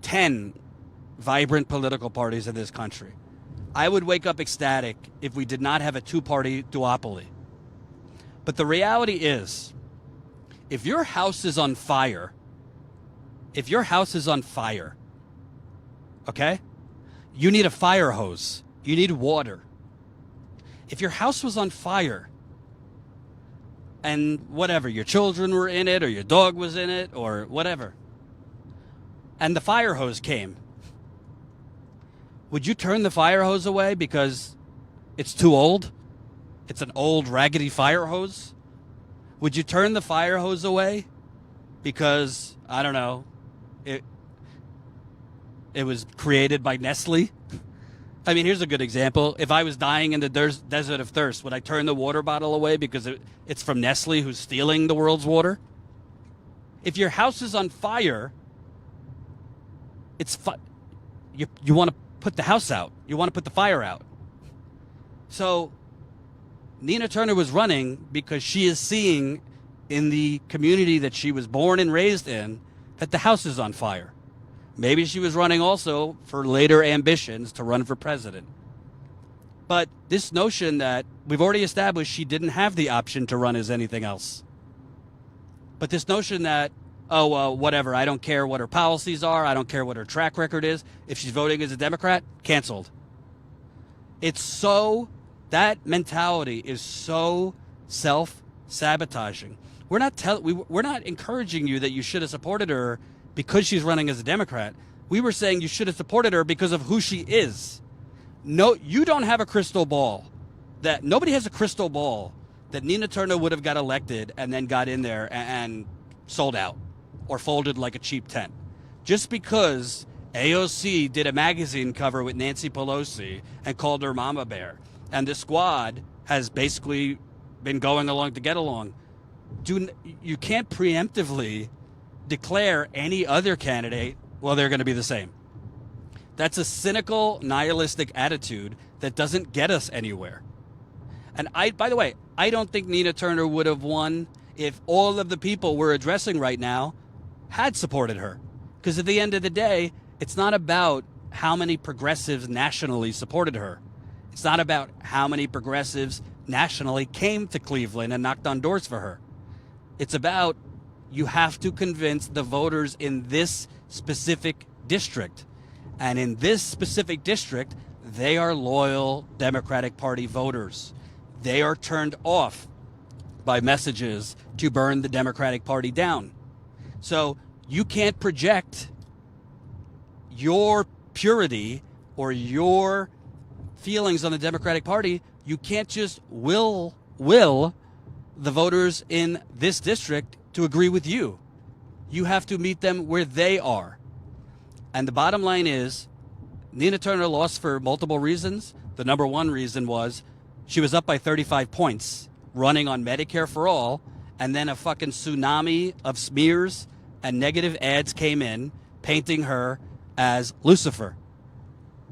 10 vibrant political parties in this country. I would wake up ecstatic if we did not have a two-party duopoly. But the reality is, if your house is on fire, okay, you need a fire hose. You need water. If your house was on fire and whatever, your children were in it or your dog was in it or whatever, and the fire hose came, would you turn the fire hose away because it's too old? It's an old, raggedy fire hose? Would you turn the fire hose away because, I don't know, it was created by Nestle? I mean, here's a good example. If I was dying in the desert of thirst, would I turn the water bottle away because it's from Nestle who's stealing the world's water? If your house is on fire, you want to put the house out. You want to put the fire out. So Nina Turner was running because she is seeing in the community that she was born and raised in that the house is on fire. Maybe she was running also for later ambitions to run for president. But this notion that we've already established she didn't have the option to run as anything else. But this notion that, oh, well, whatever, I don't care what her policies are, I don't care what her track record is, if she's voting as a Democrat, canceled. That mentality is so self-sabotaging. We're not encouraging you that you should have supported her because she's running as a Democrat. We were saying you should have supported her because of who she is. No, you don't have a crystal ball. Nobody has a crystal ball that Nina Turner would have got elected and then got in there and sold out or folded like a cheap tent. Just because AOC did a magazine cover with Nancy Pelosi and called her Mama Bear, and the squad has basically been going along to get along, you can't preemptively declare any other candidate, well, they're going to be the same. That's a cynical, nihilistic attitude that doesn't get us anywhere. And by the way, I don't think Nina Turner would have won if all of the people we're addressing right now had supported her. Because at the end of the day, it's not about how many progressives nationally supported her. It's not about how many progressives nationally came to Cleveland and knocked on doors for her. It's about you have to convince the voters in this specific district. And in this specific district, they are loyal Democratic Party voters. They are turned off by messages to burn the Democratic Party down. So you can't project your purity or your feelings on the Democratic Party. You can't just will the voters in this district to agree with you. You have to meet them where they are. And the bottom line is, Nina Turner lost for multiple reasons. The number one reason was she was up by 35 points running on Medicare for All, and then a fucking tsunami of smears and negative ads came in painting her as Lucifer.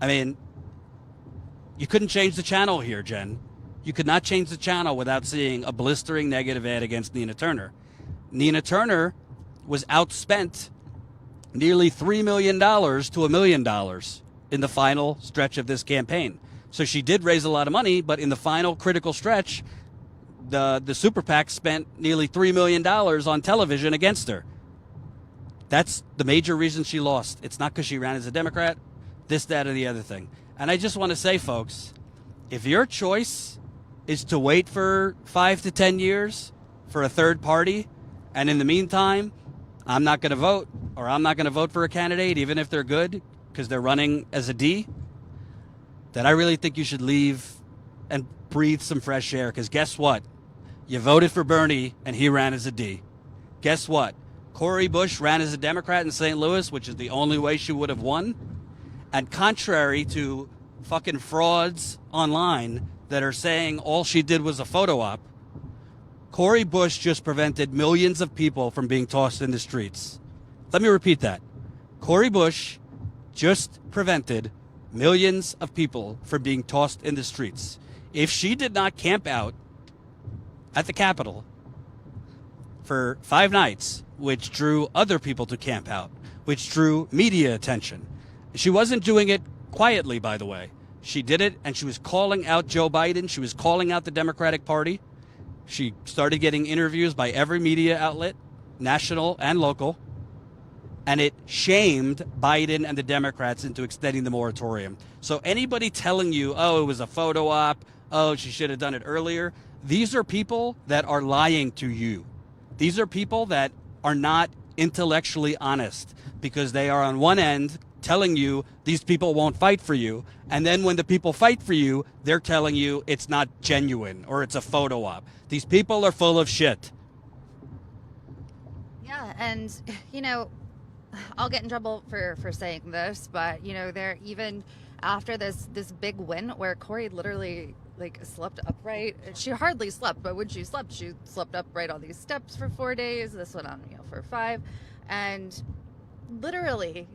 I mean, you couldn't change the channel here, Jen. You could not change the channel without seeing a blistering negative ad against Nina Turner. Nina Turner was outspent nearly $3 million to $1 million in the final stretch of this campaign. So she did raise a lot of money, but in the final critical stretch, the super PAC spent nearly $3 million on television against her. That's the major reason she lost. It's not because she ran as a Democrat, this, that, or the other thing. And I just want to say, folks, if your choice is to wait for 5 to 10 years for a third party, and in the meantime, I'm not going to vote, or I'm not going to vote for a candidate, even if they're good, because they're running as a D, then I really think you should leave and breathe some fresh air. Because guess what? You voted for Bernie, and he ran as a D. Guess what? Cori Bush ran as a Democrat in St. Louis, which is the only way she would have won. And contrary to fucking frauds online that are saying all she did was a photo op, Cori Bush just prevented millions of people from being tossed in the streets. Let me repeat that. Cori Bush just prevented millions of people from being tossed in the streets. If she did not camp out at the Capitol for 5 nights, which drew other people to camp out, which drew media attention, she wasn't doing it quietly, by the way. She did it, and she was calling out Joe Biden. She was calling out the Democratic Party. She started getting interviews by every media outlet, national and local. And it shamed Biden and the Democrats into extending the moratorium. So anybody telling you, oh, it was a photo op, oh, she should have done it earlier, these are people that are lying to you. These are people that are not intellectually honest, because they are on one end telling you these people won't fight for you. And then when the people fight for you, they're telling you it's not genuine or it's a photo op. These people are full of shit. Yeah, and, you know, I'll get in trouble for saying this, but, you know, they're even after this big win where Cori literally like slept upright. She hardly slept, but when she slept upright on these steps for 4 days. This went on, you know, for 5, and literally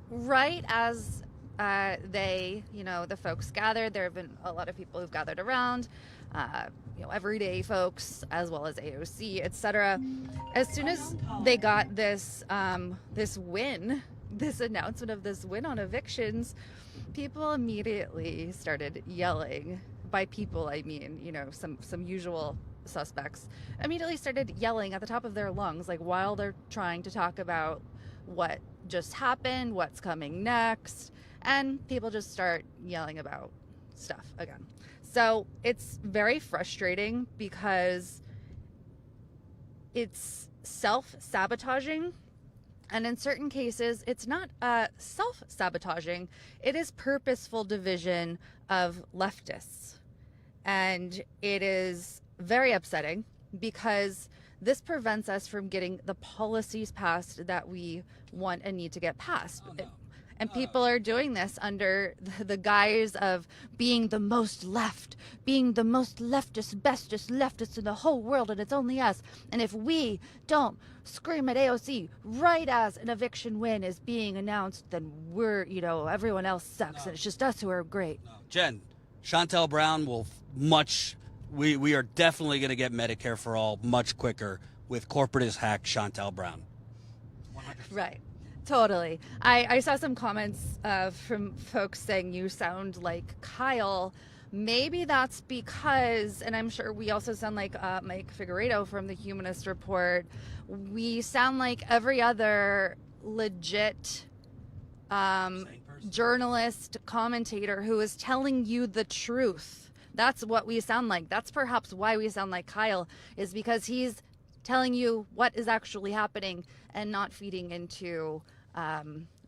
right as they, you know, the folks gathered, there have been a lot of people who've gathered around, you know, everyday folks as well as AOC, etc. As soon as they got this win, this announcement of this win on evictions, people immediately started yelling. By people, I mean, you know, some usual suspects immediately started yelling at the top of their lungs, like while they're trying to talk about what just happened, what's coming next, and people just start yelling about stuff again. So it's very frustrating because it's self-sabotaging, and in certain cases it's not self-sabotaging, it is purposeful division of leftists. And it is very upsetting because this prevents us from getting the policies passed that we want and need to get passed. Oh, no. And people are doing this under the guise of being the most left, being the most leftist, bestest leftists in the whole world, and it's only us. And if we don't scream at AOC right as an eviction win is being announced, then we're, you know, everyone else sucks, and it's just us who are great. No. Jen, Chantel Brown will we are definitely going to get Medicare for all much quicker with corporatist hack Chantel Brown. 100%. Right. Totally. I saw some comments from folks saying you sound like Kyle. Maybe that's because, and I'm sure we also sound like Mike Figueredo from the Humanist Report. We sound like every other legit journalist, commentator who is telling you the truth. That's what we sound like. That's perhaps why we sound like Kyle, is because he's telling you what is actually happening and not feeding into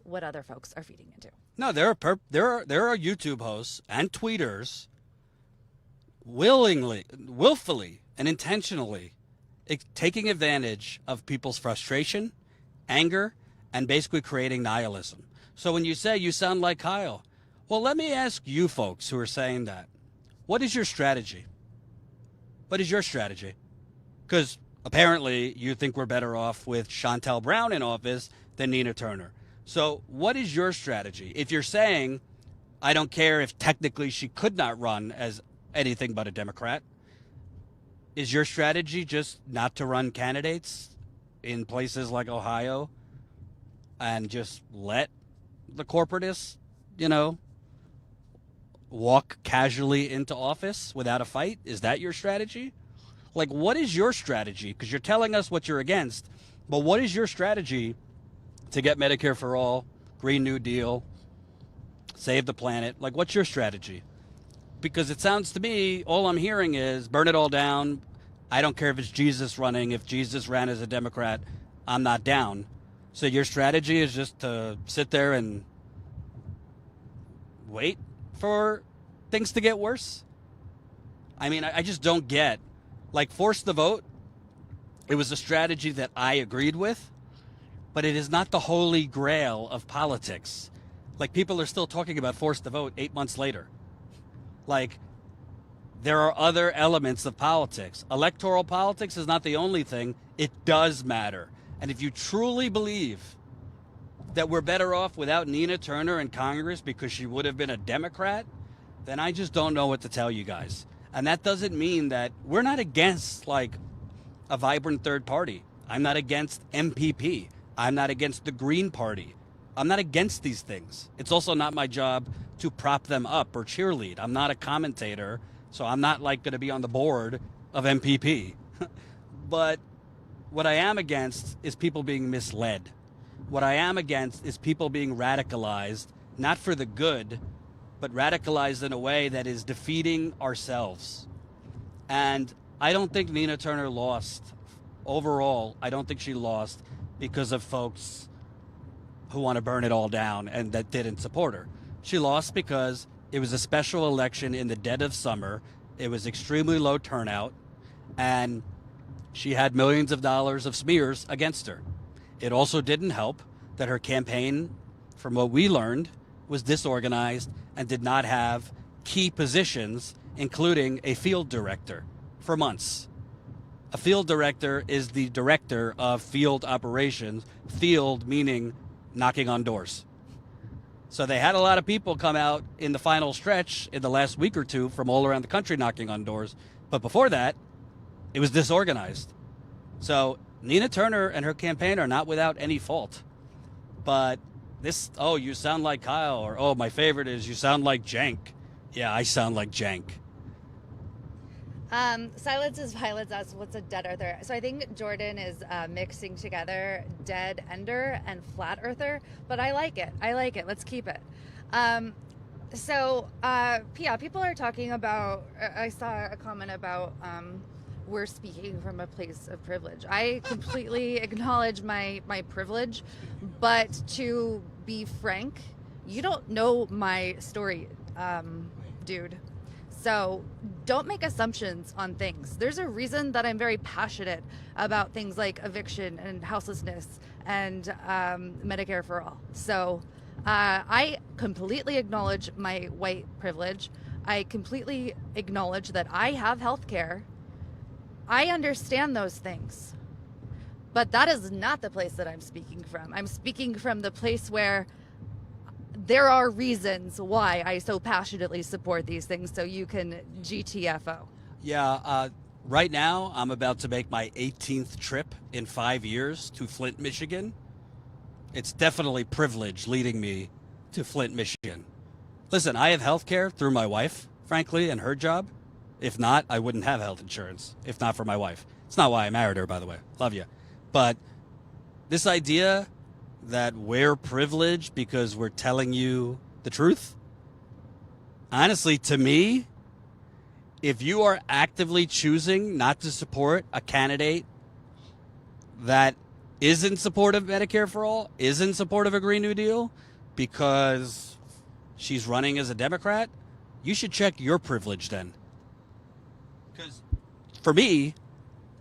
what other folks are feeding into. No, there are YouTube hosts and tweeters willfully and intentionally taking advantage of people's frustration, anger, and basically creating nihilism. So when you say you sound like Kyle, well, let me ask you folks who are saying that, what is your strategy? What is your strategy? Because apparently you think we're better off with Chantel Brown in office than Nina Turner. So what is your strategy? If you're saying, I don't care if technically she could not run as anything but a Democrat, is your strategy just not to run candidates in places like Ohio and just let the corporatists, you know, walk casually into office without a fight? Is that your strategy? Like, what is your strategy? Because you're telling us what you're against, but what is your strategy to get Medicare for all, Green New Deal, save the planet? Like, what's your strategy? Because it sounds to me, all I'm hearing is burn it all down. I don't care if it's Jesus running. If Jesus ran as a Democrat, I'm not down. So your strategy is just to sit there and wait for things to get worse? I mean, I just don't get, like, force the vote. It was a strategy that I agreed with. but it is not the holy grail of politics. Like, people are still talking about forced to vote 8 months later. Like, there are other elements of politics. Electoral politics is not the only thing. It does matter. And if you truly believe that we're better off without Nina Turner in Congress because she would have been a Democrat, then I just don't know what to tell you guys. And that doesn't mean that we're not against, like, a vibrant third party. I'm not against MPP. I'm not against the Green Party. I'm not against these things. It's also not my job to prop them up or cheerlead. I'm not a commentator, so I'm not, like, going to be on the board of MPP. But what I am against is people being misled. What I am against is people being radicalized, not for the good, but radicalized in a way that is defeating ourselves. And I don't think Nina Turner lost. Overall, I don't think she lost because of folks who want to burn it all down and that didn't support her. She lost because it was a special election in the dead of summer. It was extremely low turnout, and she had millions of dollars of smears against her. It also didn't help that her campaign, from what we learned, was disorganized and did not have key positions, including a field director, for months. A field director is the director of field operations, field meaning knocking on doors. So they had a lot of people come out in the final stretch in the last week or two from all around the country knocking on doors. But before that, it was disorganized. So Nina Turner and her campaign are not without any fault. But this, oh, you sound like Kyle, or, oh, my favorite is you sound like Jank. Yeah, I sound like Jank. Silence is Violence asks, what's a dead earther? So I think Jordan is mixing together dead ender and flat earther, but I like it. Let's keep it. Yeah, people are talking about, I saw a comment about we're speaking from a place of privilege. I completely acknowledge my privilege, but to be frank, you don't know my story, dude. So don't make assumptions on things. There's a reason that I'm very passionate about things like eviction and houselessness and Medicare for all. So I completely acknowledge my white privilege. I completely acknowledge that I have health care. I understand those things. But that is not the place that I'm speaking from. I'm speaking from the place where there are reasons why I so passionately support these things, so you can GTFO. Yeah, right now I'm about to make my 18th trip in 5 years to Flint, Michigan. It's definitely privilege leading me to Flint, Michigan. Listen, I have health care through my wife, frankly, and her job. If not, I wouldn't have health insurance, if not for my wife. It's not why I married her, by the way. Love you. But this idea that we're privileged because we're telling you the truth, honestly, to me, if you are actively choosing not to support a candidate that is in support of Medicare for all, is in support of a Green New Deal, because she's running as a Democrat, you should check your privilege then. Because for me,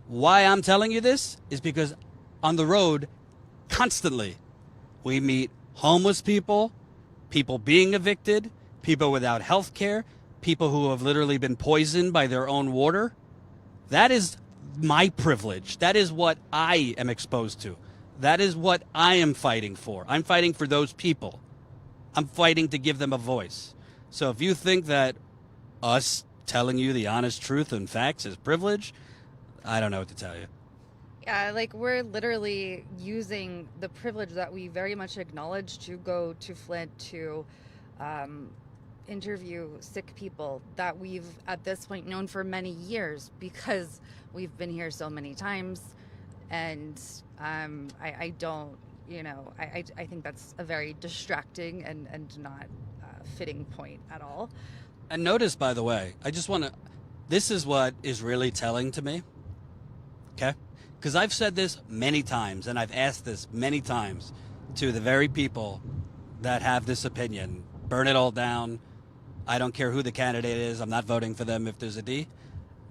why I'm telling you this is because on the road, constantly, we meet homeless people, people being evicted, people without health care, people who have literally been poisoned by their own water. That is my privilege. That is what I am exposed to. That is what I am fighting for. I'm fighting for those people. I'm fighting to give them a voice. So if you think that us telling you the honest truth and facts is privilege, I don't know what to tell you. Yeah, like, we're literally using the privilege that we very much acknowledge to go to Flint to interview sick people that we've at this point known for many years because we've been here so many times. And I don't, I think that's a very distracting and not fitting point at all. And notice, by the way, this is what is really telling to me, okay? Because I've said this many times, and I've asked this many times to the very people that have this opinion. Burn it all down. I don't care who the candidate is. I'm not voting for them if there's a D.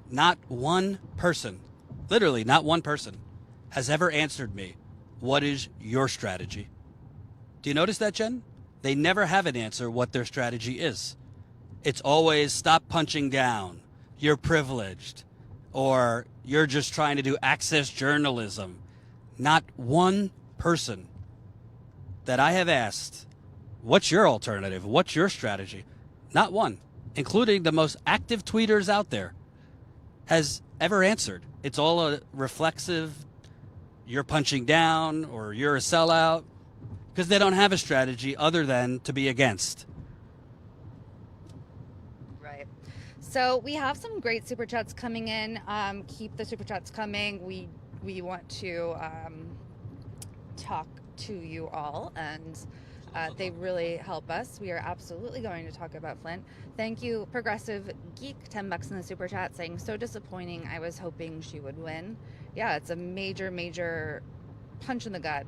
Not one person, literally not one person, has ever answered me what is your strategy? Do you notice that, Jen? They never have an answer what their strategy is. It's always stop punching down, you're privileged, or you're just trying to do access journalism. Not one person that I have asked, what's your alternative? What's your strategy? Not one, including the most active tweeters out there, has ever answered. It's all a reflexive, you're punching down or you're a sellout, because they don't have a strategy other than to be against. Right. So we have some great super chats coming in. Keep the super chats coming. We want to talk to you all, and they really help us. We are absolutely going to talk about Flint. Thank you, Progressive Geek, $10 in the super chat, saying, so disappointing. I was hoping she would win. Yeah, it's a major, major punch in the gut.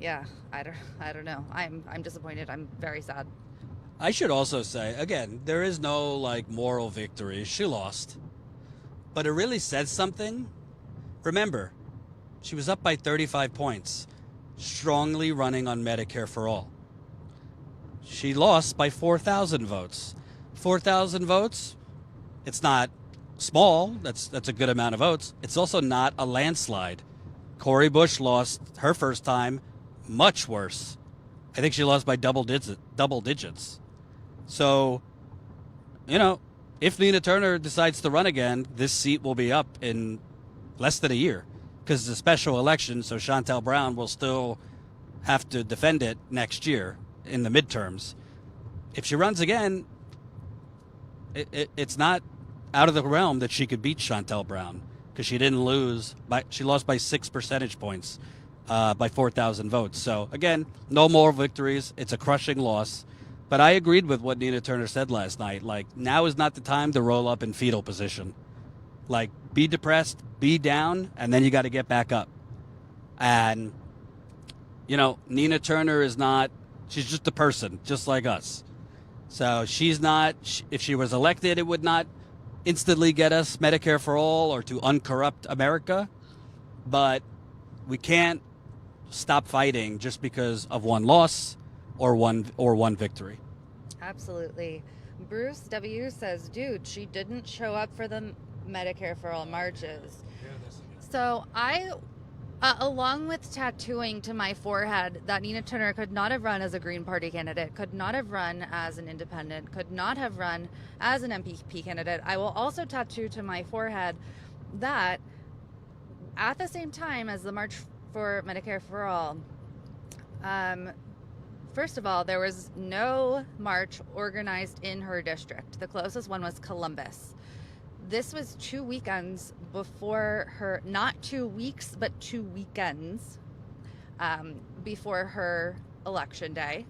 Yeah, I don't know. I'm disappointed. I'm very sad. I should also say, again, there is no moral victory. She lost. But it really says something. Remember, she was up by 35 points, strongly running on Medicare for all. She lost by 4,000 votes. 4,000 votes, it's not small. That's a good amount of votes. It's also not a landslide. Cori Bush lost her first time much worse. I think she lost by double digits. So, if Nina Turner decides to run again, this seat will be up in less than a year, because it's a special election, so Shontel Brown will still have to defend it next year in the midterms. If she runs again, it's not out of the realm that she could beat Shontel Brown, because she didn't lose. She lost by 6 percentage points by 4,000 votes. So, again, no more victories. It's a crushing loss. But I agreed with what Nina Turner said last night. Now is not the time to roll up in fetal position. Be depressed, be down, and then you got to get back up. And, Nina Turner is not, she's just a person, just like us. So she's not, if she was elected, it would not instantly get us Medicare for all or to uncorrupt America. But we can't stop fighting just because of one loss or one victory. Absolutely. Bruce W. says, dude, she didn't show up for the Medicare for all marches. So I, along with tattooing to my forehead that Nina Turner could not have run as a Green Party candidate, could not have run as an independent, could not have run as an MPP candidate, I will also tattoo to my forehead that at the same time as the March for Medicare for All, first of all, there was no march organized in her district. The closest one was Columbus. This was 2 weekends before her, not 2 weeks, but 2 weekends before her election day.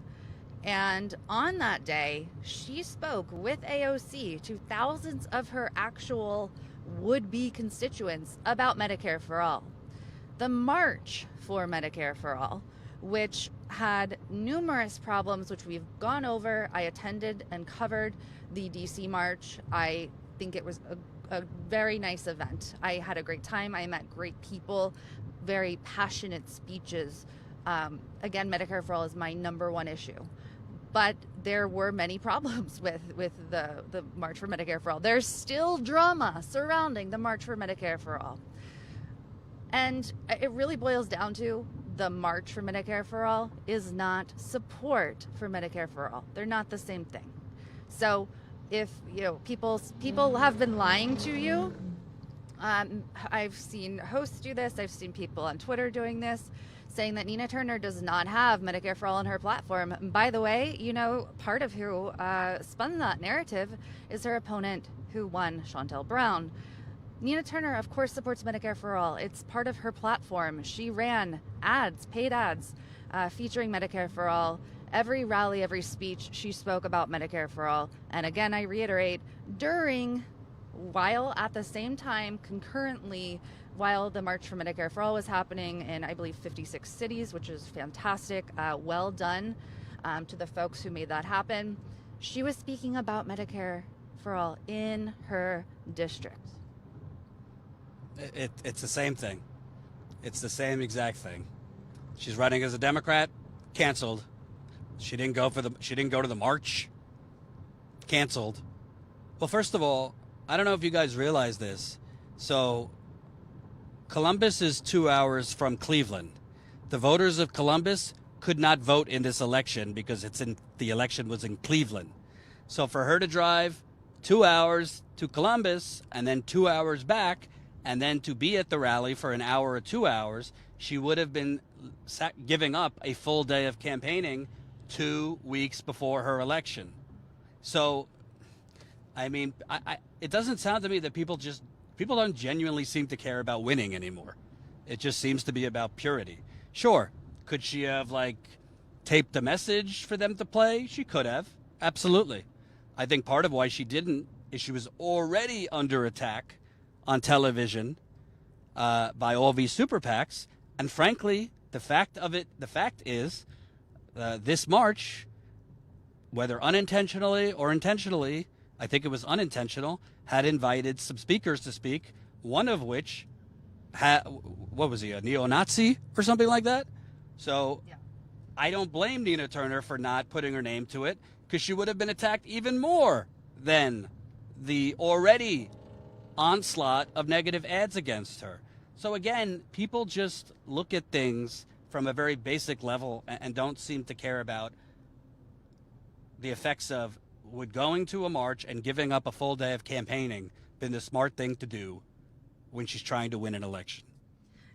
And on that day, she spoke with AOC to thousands of her actual would-be constituents about Medicare for All. The March for Medicare for All, which had numerous problems, which we've gone over. I attended and covered the DC March. I think it was a very nice event. I had a great time. I met great people, very passionate speeches. Again, Medicare for All is my number one issue. But there were many problems with the March for Medicare for All. There's still drama surrounding the March for Medicare for All. And it really boils down to the March for Medicare for All is not support for Medicare for All. They're not the same thing. So if people have been lying to you, I've seen hosts do this. I've seen people on Twitter doing this, saying that Nina Turner does not have Medicare for All on her platform. And by the way, part of who spun that narrative is her opponent who won, Shontel Brown. Nina Turner, of course, supports Medicare for All. It's part of her platform. She ran ads, paid ads, featuring Medicare for All. Every rally, every speech, she spoke about Medicare for All. And again, I reiterate, while at the same time, concurrently, while the March for Medicare for All was happening in, I believe, 56 cities, which is fantastic. Well done to the folks who made that happen. She was speaking about Medicare for All in her district. It's the same thing. It's the same exact thing. She's running as a Democrat, canceled. She didn't go to the march, canceled. Well, first of all, I don't know if you guys realize this. So Columbus is 2 hours from Cleveland. The voters of Columbus could not vote in this election because the election was in Cleveland. So for her to drive 2 hours to Columbus and then 2 hours back and then to be at the rally for an hour or 2 hours, she would have been giving up a full day of campaigning 2 weeks before her election. So, I mean, it doesn't sound to me that people don't genuinely seem to care about winning anymore. It just seems to be about purity. Sure, could she have taped a message for them to play? She could have, absolutely. I think part of why she didn't is she was already under attack on television by all these super PACs, and frankly, the fact is, this March, whether unintentionally or intentionally, I think it was unintentional, had invited some speakers to speak, one of which what was he, a neo-Nazi or something like that? So yeah. I don't blame Nina Turner for not putting her name to it, because she would have been attacked even more than the already onslaught of negative ads against her. So again, people just look at things from a very basic level and don't seem to care about the effects of, would going to a march and giving up a full day of campaigning been the smart thing to do when she's trying to win an election?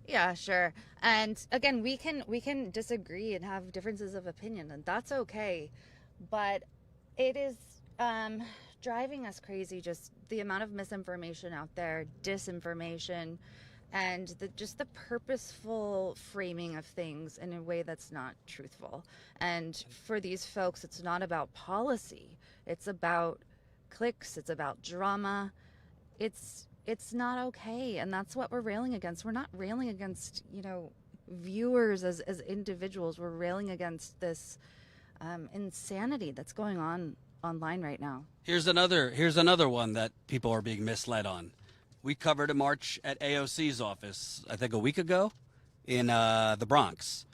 Yeah, sure. And again, we can disagree and have differences of opinion, and that's okay. But it is driving us crazy, just the amount of misinformation out there, disinformation, and the purposeful framing of things in a way that's not truthful. And for these folks, it's not about policy. It's about clicks. It's about drama. It's not okay. And that's what we're railing against. We're not railing against, viewers as individuals. We're railing against this insanity that's going on online right now. Here's another one that people are being misled on. We covered a march at AOC's office, I think a week ago, in the Bronx.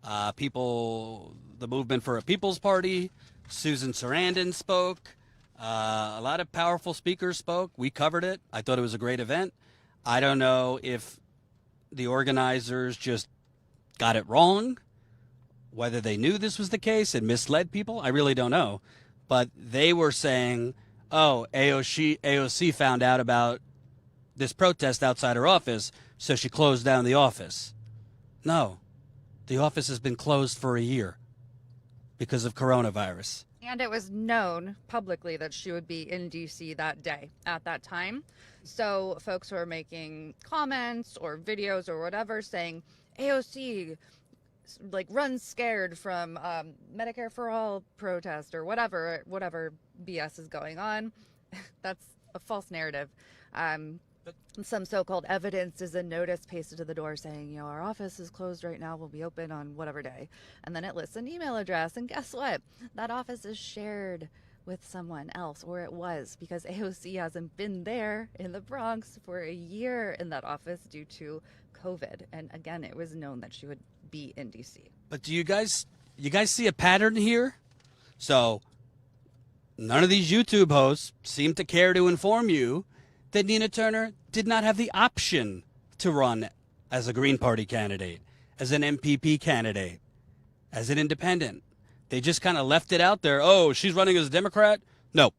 The movement for a People's Party, Susan Sarandon spoke. A lot of powerful speakers spoke. We covered it. I thought it was a great event. I don't know if the organizers just got it wrong, whether they knew this was the case and misled people. I really don't know. But they were saying, oh, AOC found out about this protest outside her office, so she closed down the office. No, the office has been closed for a year because of coronavirus. And it was known publicly that she would be in D.C. that day at that time. So folks were making comments or videos or whatever saying AOC runs scared from Medicare for All protest or whatever BS is going on. That's a false narrative. Some so-called evidence is a notice pasted to the door saying, our office is closed right now. We'll be open on whatever day. And then it lists an email address. And guess what? That office is shared with someone else, or it was, because AOC hasn't been there in the Bronx for a year in that office due to COVID. And again, it was known that she would be in D.C. But do you guys see a pattern here? So none of these YouTube hosts seem to care to inform you that Nina Turner did not have the option to run as a Green Party candidate, as an MPP candidate, as an independent. They just kind of left it out there. Oh, she's running as a Democrat? No,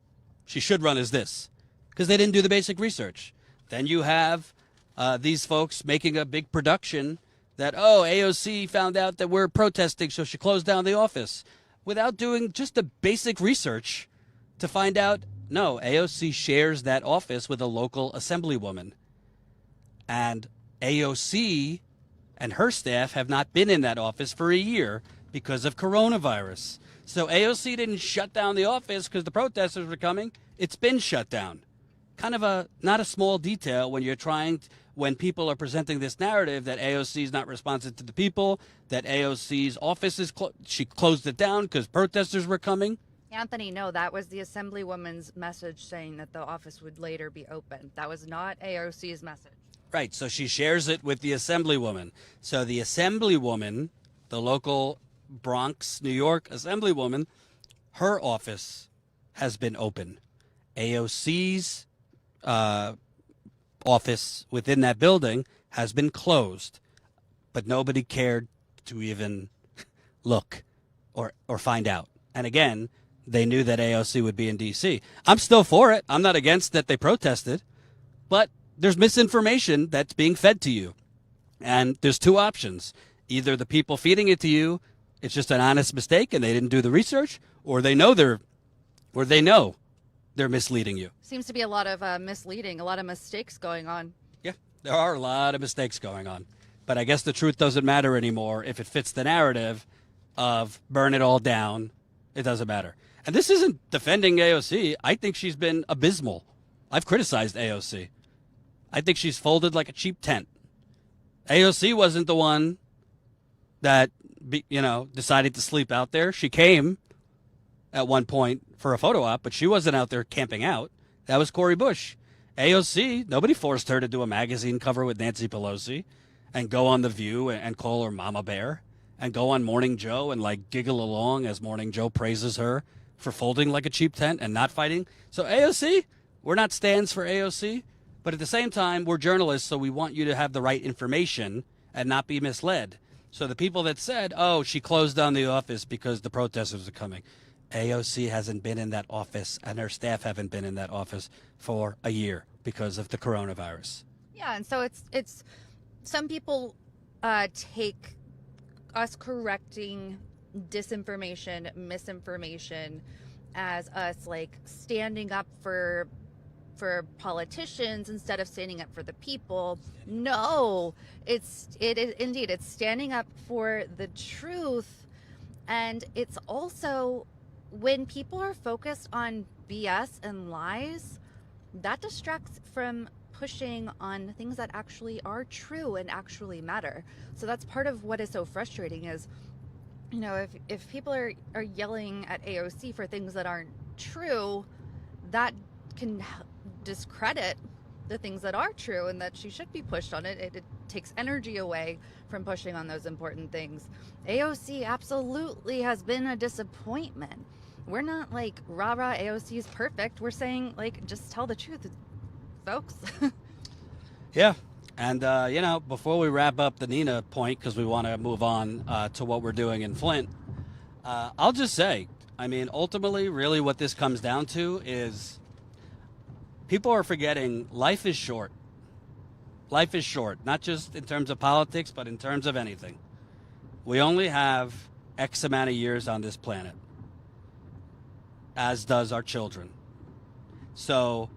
she should run as this, because they didn't do the basic research. Then you have these folks making a big production that, oh, AOC found out that we're protesting, so she closed down the office, without doing just the basic research to find out, no, AOC shares that office with a local assemblywoman. And AOC and her staff have not been in that office for a year because of coronavirus. So AOC didn't shut down the office because the protesters were coming. It's been shut down. Kind of not a small detail when people are presenting this narrative that AOC is not responsive to the people, that AOC's office she closed it down because protesters were coming. Anthony, no, that was the Assemblywoman's message saying that the office would later be open. That was not AOC's message. Right. So she shares it with the assemblywoman. So the assemblywoman, the local Bronx, New York assemblywoman, her office has been open. AOC's office within that building has been closed, but nobody cared to even look or find out. And again, they knew that AOC would be in D.C. I'm still for it. I'm not against that they protested, but there's misinformation that's being fed to you. And there's two options. Either the people feeding it to you, it's just an honest mistake and they didn't do the research, or they know they're misleading you. Seems to be a lot of misleading, a lot of mistakes going on. Yeah, there are a lot of mistakes going on. But I guess the truth doesn't matter anymore if it fits the narrative of burn it all down. It doesn't matter. And this isn't defending AOC. I think she's been abysmal. I've criticized AOC. I think she's folded like a cheap tent. AOC wasn't the one that, decided to sleep out there. She came at one point for a photo op, but she wasn't out there camping out. That was Cori Bush. AOC, nobody forced her to do a magazine cover with Nancy Pelosi and go on The View and call her Mama Bear and go on Morning Joe and giggle along as Morning Joe praises her for folding like a cheap tent and not fighting. So AOC, we're not stands for AOC, but at the same time, we're journalists, so we want you to have the right information and not be misled. So the people that said, oh, she closed down the office because the protesters are coming. AOC hasn't been in that office and her staff haven't been in that office for a year because of the coronavirus. Yeah, and so it's some people take us correcting disinformation, misinformation as us standing up for politicians instead of standing up for the people. No, it's standing up for the truth. And it's also, when people are focused on BS and lies, that distracts from pushing on things that actually are true and actually matter. So that's part of what is so frustrating is, if people are yelling at AOC for things that aren't true, that can discredit the things that are true and that she should be pushed on it. It takes energy away from pushing on those important things. AOC absolutely has been a disappointment. We're not rah, AOC is perfect. We're saying, just tell the truth, folks. Yeah. And, before we wrap up the Nina point, because we want to move on to what we're doing in Flint, I'll just say, ultimately, really what this comes down to is people are forgetting life is short. Life is short, not just in terms of politics, but in terms of anything. We only have X amount of years on this planet, as does our children. So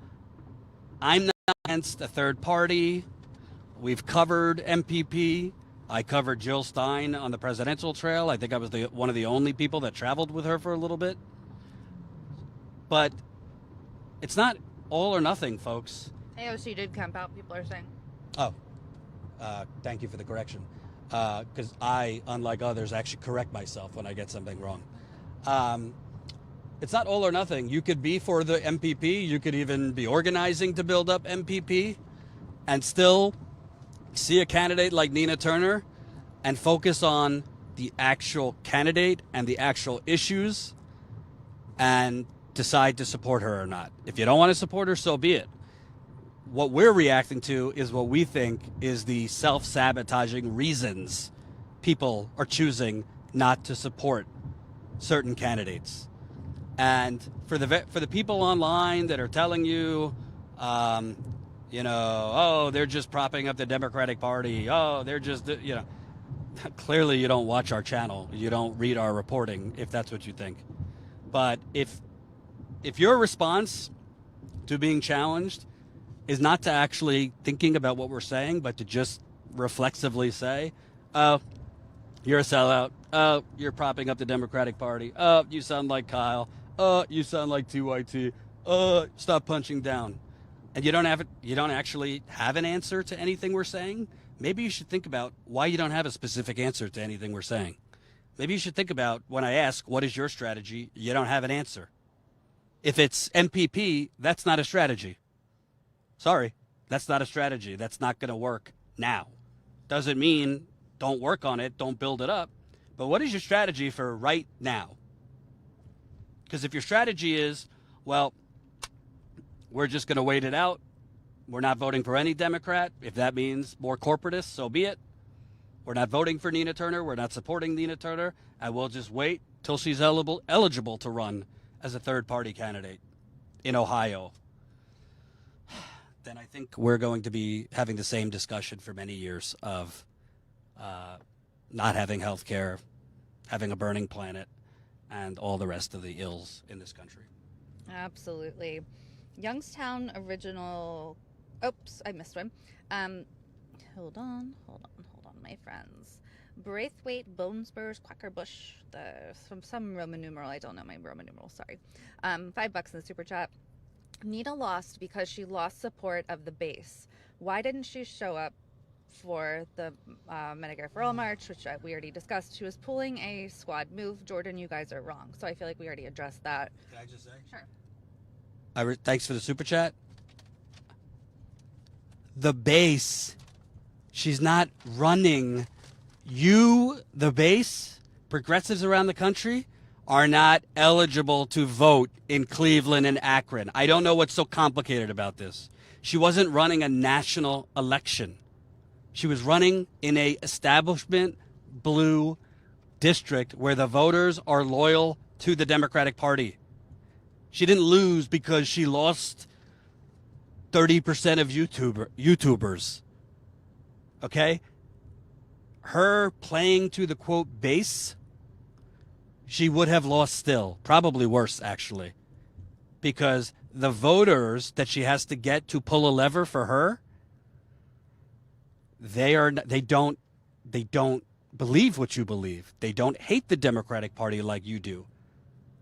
I'm not against a third party. We've covered MPP. I covered Jill Stein on the presidential trail. I think I was one of the only people that traveled with her for a little bit. But it's not all or nothing, folks. AOC did camp out, people are saying. Oh, thank you for the correction. Because I, unlike others, actually correct myself when I get something wrong. It's not all or nothing. You could be for the MPP. You could even be organizing to build up MPP and still see a candidate like Nina Turner and focus on the actual candidate and the actual issues and decide to support her or not. If you don't want to support her, so be it. What we're reacting to is what we think is the self-sabotaging reasons people are choosing not to support certain candidates. And for the people online that are telling you, oh, they're just propping up the Democratic Party. Oh, they're just, clearly you don't watch our channel. You don't read our reporting, if that's what you think. But if your response to being challenged is not to actually thinking about what we're saying, but to just reflexively say, oh, you're a sellout. Oh, you're propping up the Democratic Party. Oh, you sound like Kyle. Oh, you sound like TYT. Oh, stop punching down. And you don't actually have an answer to anything we're saying. Maybe you should think about why you don't have a specific answer to anything we're saying. Maybe you should think about when I ask, what is your strategy? You don't have an answer. If it's MPP, that's not a strategy. Sorry. That's not a strategy. That's not going to work now. Doesn't mean don't work on it, don't build it up. But what is your strategy for right now? Because if your strategy is, well, we're just going to wait it out, we're not voting for any Democrat, if that means more corporatists, so be it. We're not voting for Nina Turner, we're not supporting Nina Turner, and we'll just wait till she's eligible to run as a third-party candidate in Ohio. Then I think we're going to be having the same discussion for many years of not having health care, having a burning planet, and all the rest of the ills in this country. Absolutely. Youngstown original. Oops, I missed one. Hold on, my friends. Braithwaite, Bonespurs, Quackerbush, from some Roman numeral. I don't know my Roman numeral, sorry. $5 in the super chat. Nina lost because she lost support of the base. Why didn't she show up for the Medicare for All March, which we already discussed? She was pulling a squad move. Jordan, you guys are wrong. So I feel like we already addressed that. Can I just say? Sure. Thanks for the super chat. The base, she's not running. You, the base, progressives around the country, are not eligible to vote in Cleveland and Akron. I don't know what's so complicated about this. She wasn't running a national election. She was running in a establishment blue district where the voters are loyal to the Democratic Party. She didn't lose because she lost 30% of YouTubers. Okay? Her playing to the quote base, she would have lost still. Probably worse, actually. Because the voters that she has to get to pull a lever for her, they don't believe what you believe. They don't hate the Democratic Party like you do.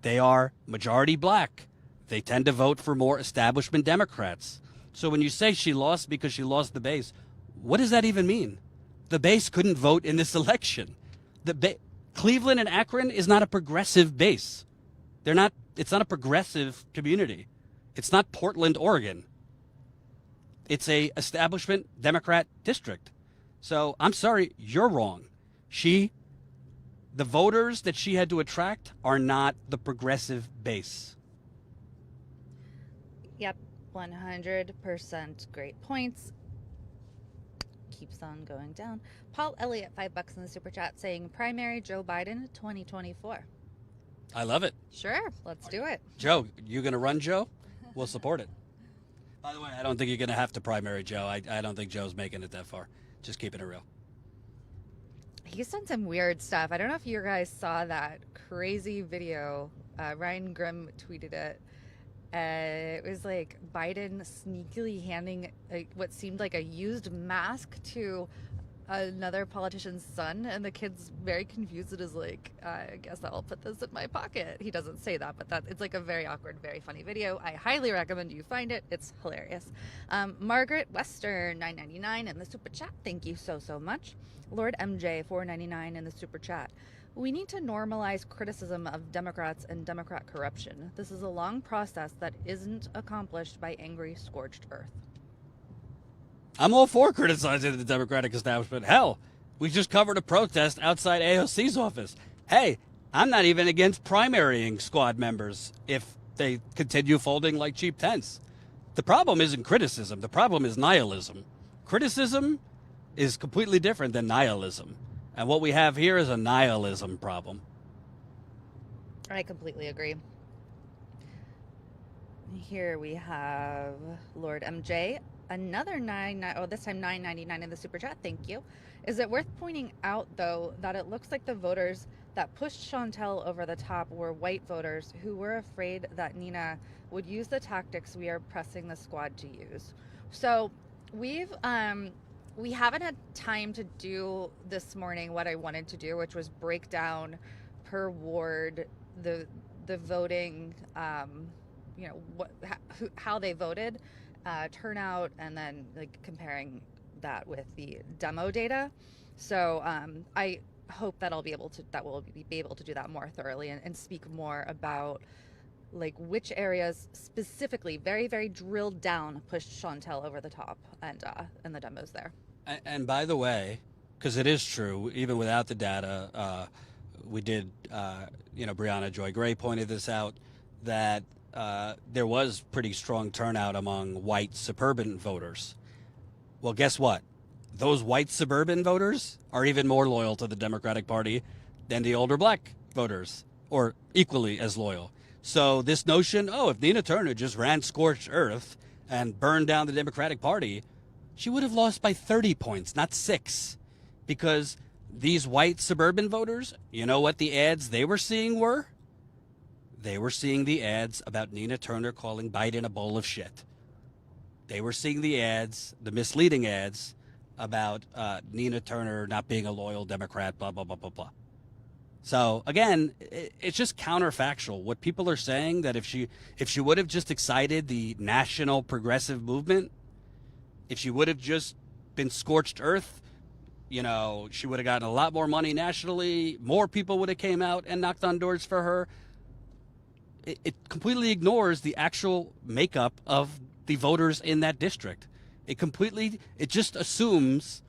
They are majority black. They tend to vote for more establishment Democrats. So when you say she lost because she lost the base, what does that even mean? The base couldn't vote in this election. Cleveland and Akron is not a progressive base. It's not a progressive community. It's not Portland, Oregon. It's a establishment Democrat district. So I'm sorry, you're wrong. The voters that she had to attract are not the progressive base. Yep, 100% great points. Keeps on going down. Paul Elliott, $5 in the super chat, saying primary Joe Biden 2024. I love it. Sure, let's do it. Joe, you going to run, Joe? We'll support it. By the way, I don't think you're going to have to primary Joe. I don't think Joe's making it that far. Just keeping it real. He's done some weird stuff. I don't know if you guys saw that crazy video. Ryan Grimm tweeted it. It was like Biden sneakily handing what seemed like a used mask to another politician's son, and the kid's very confused and is like, I guess I'll put this in my pocket. He doesn't say that, but it's like a very awkward, very funny video. I highly recommend you find it. It's hilarious. Margaret Western, $9.99 in the super chat. Thank you so much. Lord MJ, $4.99 in the super chat. We need to normalize criticism of Democrats and Democrat corruption. This is a long process that isn't accomplished by angry, scorched earth. I'm all for criticizing the Democratic establishment. Hell, we just covered a protest outside AOC's office. Hey, I'm not even against primarying squad members if they continue folding like cheap tents. The problem isn't criticism. The problem is nihilism. Criticism is completely different than nihilism. And what we have here is a nihilism problem. I completely agree. Here we have Lord MJ. Another this time $9.99 in the super chat. Thank you. Is it worth pointing out, though, that it looks like the voters that pushed Chantel over the top were white voters who were afraid that Nina would use the tactics we are pressing the squad to use. So we haven't had time to do this morning what I wanted to do, which was break down per ward the voting, how they voted, turnout, and then like comparing that with the demo data. So I hope that we'll be able to do that more thoroughly and speak more about like which areas specifically, very, very drilled down, pushed Chantal over the top, and the demos there. And by the way, because it is true, even without the data, we did, Brianna Joy Gray pointed this out, that there was pretty strong turnout among white suburban voters. Well, guess what? Those white suburban voters are even more loyal to the Democratic Party than the older black voters, or equally as loyal. So this notion, if Nina Turner just ran scorched earth and burned down the Democratic Party, she would have lost by 30 points, not 6. Because these white suburban voters, you know what the ads they were seeing were? They were seeing the ads about Nina Turner calling Biden a bowl of shit. They were seeing the ads, the misleading ads, about Nina Turner not being a loyal Democrat, blah, blah, blah, blah, blah. So, again, it's just counterfactual. What people are saying, that if she would have just excited the national progressive movement, if she would have just been scorched earth, she would have gotten a lot more money nationally, more people would have came out and knocked on doors for her. It completely ignores the actual makeup of the voters in that district. It just assumes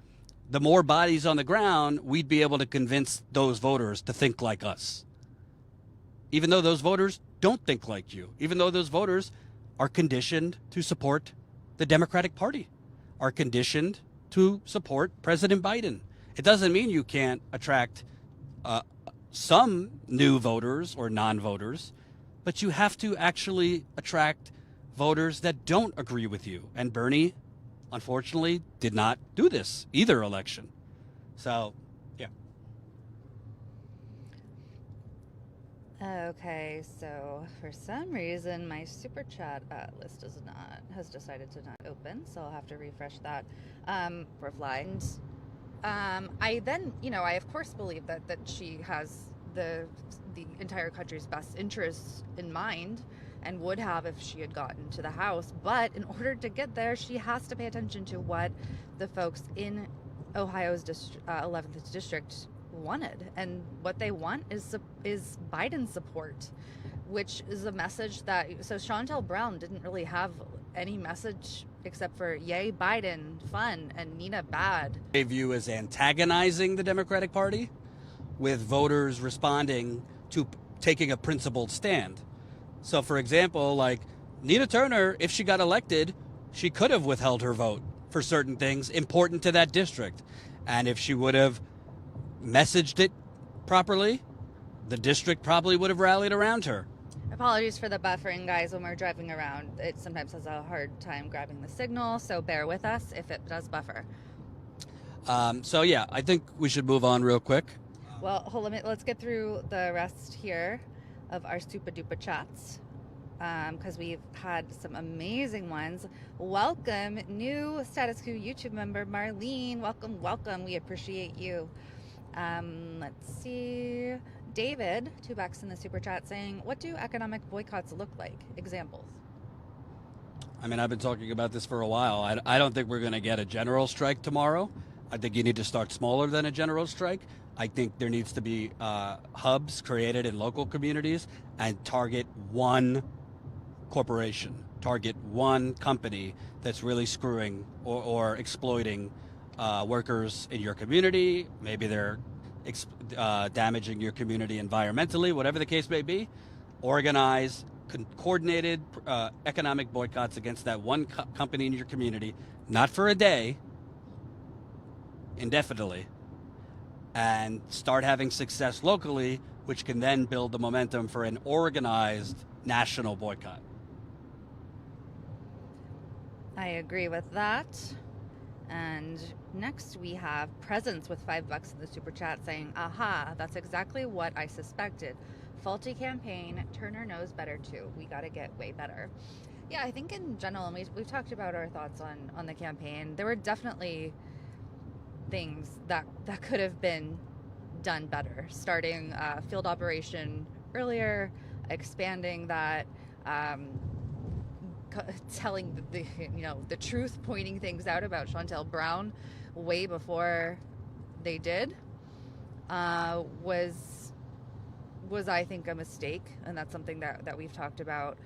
the more bodies on the ground, we'd be able to convince those voters to think like us. Even though those voters don't think like you, even though those voters are conditioned to support the Democratic Party, are conditioned to support President Biden. It doesn't mean you can't attract some new voters or non-voters, but you have to actually attract voters that don't agree with you. And Bernie, unfortunately, did not do this either election. So, yeah. Okay, so for some reason my super chat list has decided to not open, so I'll have to refresh that for Fly. And I then, I of course believe that she has the entire country's best interests in mind, and would have if she had gotten to the House. But in order to get there, she has to pay attention to what the folks in Ohio's 11th district wanted, and what they want is Biden support, which is a message so Chantal Brown didn't really have any message except for yay Biden, fun, and Nina bad. They view as antagonizing the Democratic Party, with voters responding to taking a principled stand. So, for example, like Nina Turner, if she got elected, she could have withheld her vote for certain things important to that district. And if she would have messaged it properly, the district probably would have rallied around her. Apologies for the buffering, guys. When we're driving around, it sometimes has a hard time grabbing the signal, so bear with us if it does buffer. I think we should move on real quick. Well, hold on. Let's get through the rest here of our super duper chats, because we've had some amazing ones. Welcome, new Status Coup YouTube member Marlene. Welcome. We appreciate you. Let's see. David, $2 in the super chat, saying, "What do economic boycotts look like? Examples." I mean, I've been talking about this for a while. I don't think we're going to get a general strike tomorrow. I think you need to start smaller than a general strike. I think there needs to be hubs created in local communities and target one corporation, target one company that's really screwing or exploiting workers in your community. Maybe they're damaging your community environmentally, whatever the case may be. Organize coordinated economic boycotts against that one company in your community, not for a day, indefinitely, and start having success locally, which can then build the momentum for an organized national boycott. I agree with that. And next we have Presence with $5 in the super chat, saying, "Aha, that's exactly what I suspected. Faulty campaign. Turner knows better too. We got to get way better." Yeah, I think in general, and we've talked about our thoughts on the campaign. There were definitely things that could have been done better. Starting field operation earlier, expanding that, telling the truth, pointing things out about Chantal Brown way before they did, was was, I think, a mistake, and that's something that we've talked about.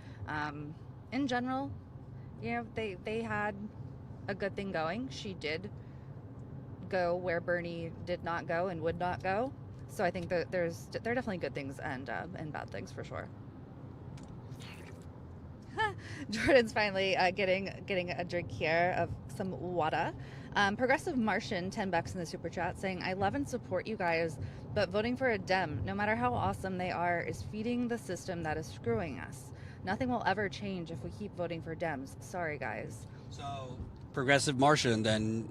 In general, they had a good thing going. She did go where Bernie did not go and would not go. So I think that there are definitely good things and bad things for sure. Jordan's finally getting a drink here of some water. Progressive Martian, $10 in the super chat, saying, I love and support you guys, but voting for a Dem, no matter how awesome they are, is feeding the system that is screwing us. Nothing will ever change if we keep voting for Dems. Sorry, guys. So, Progressive Martian, then,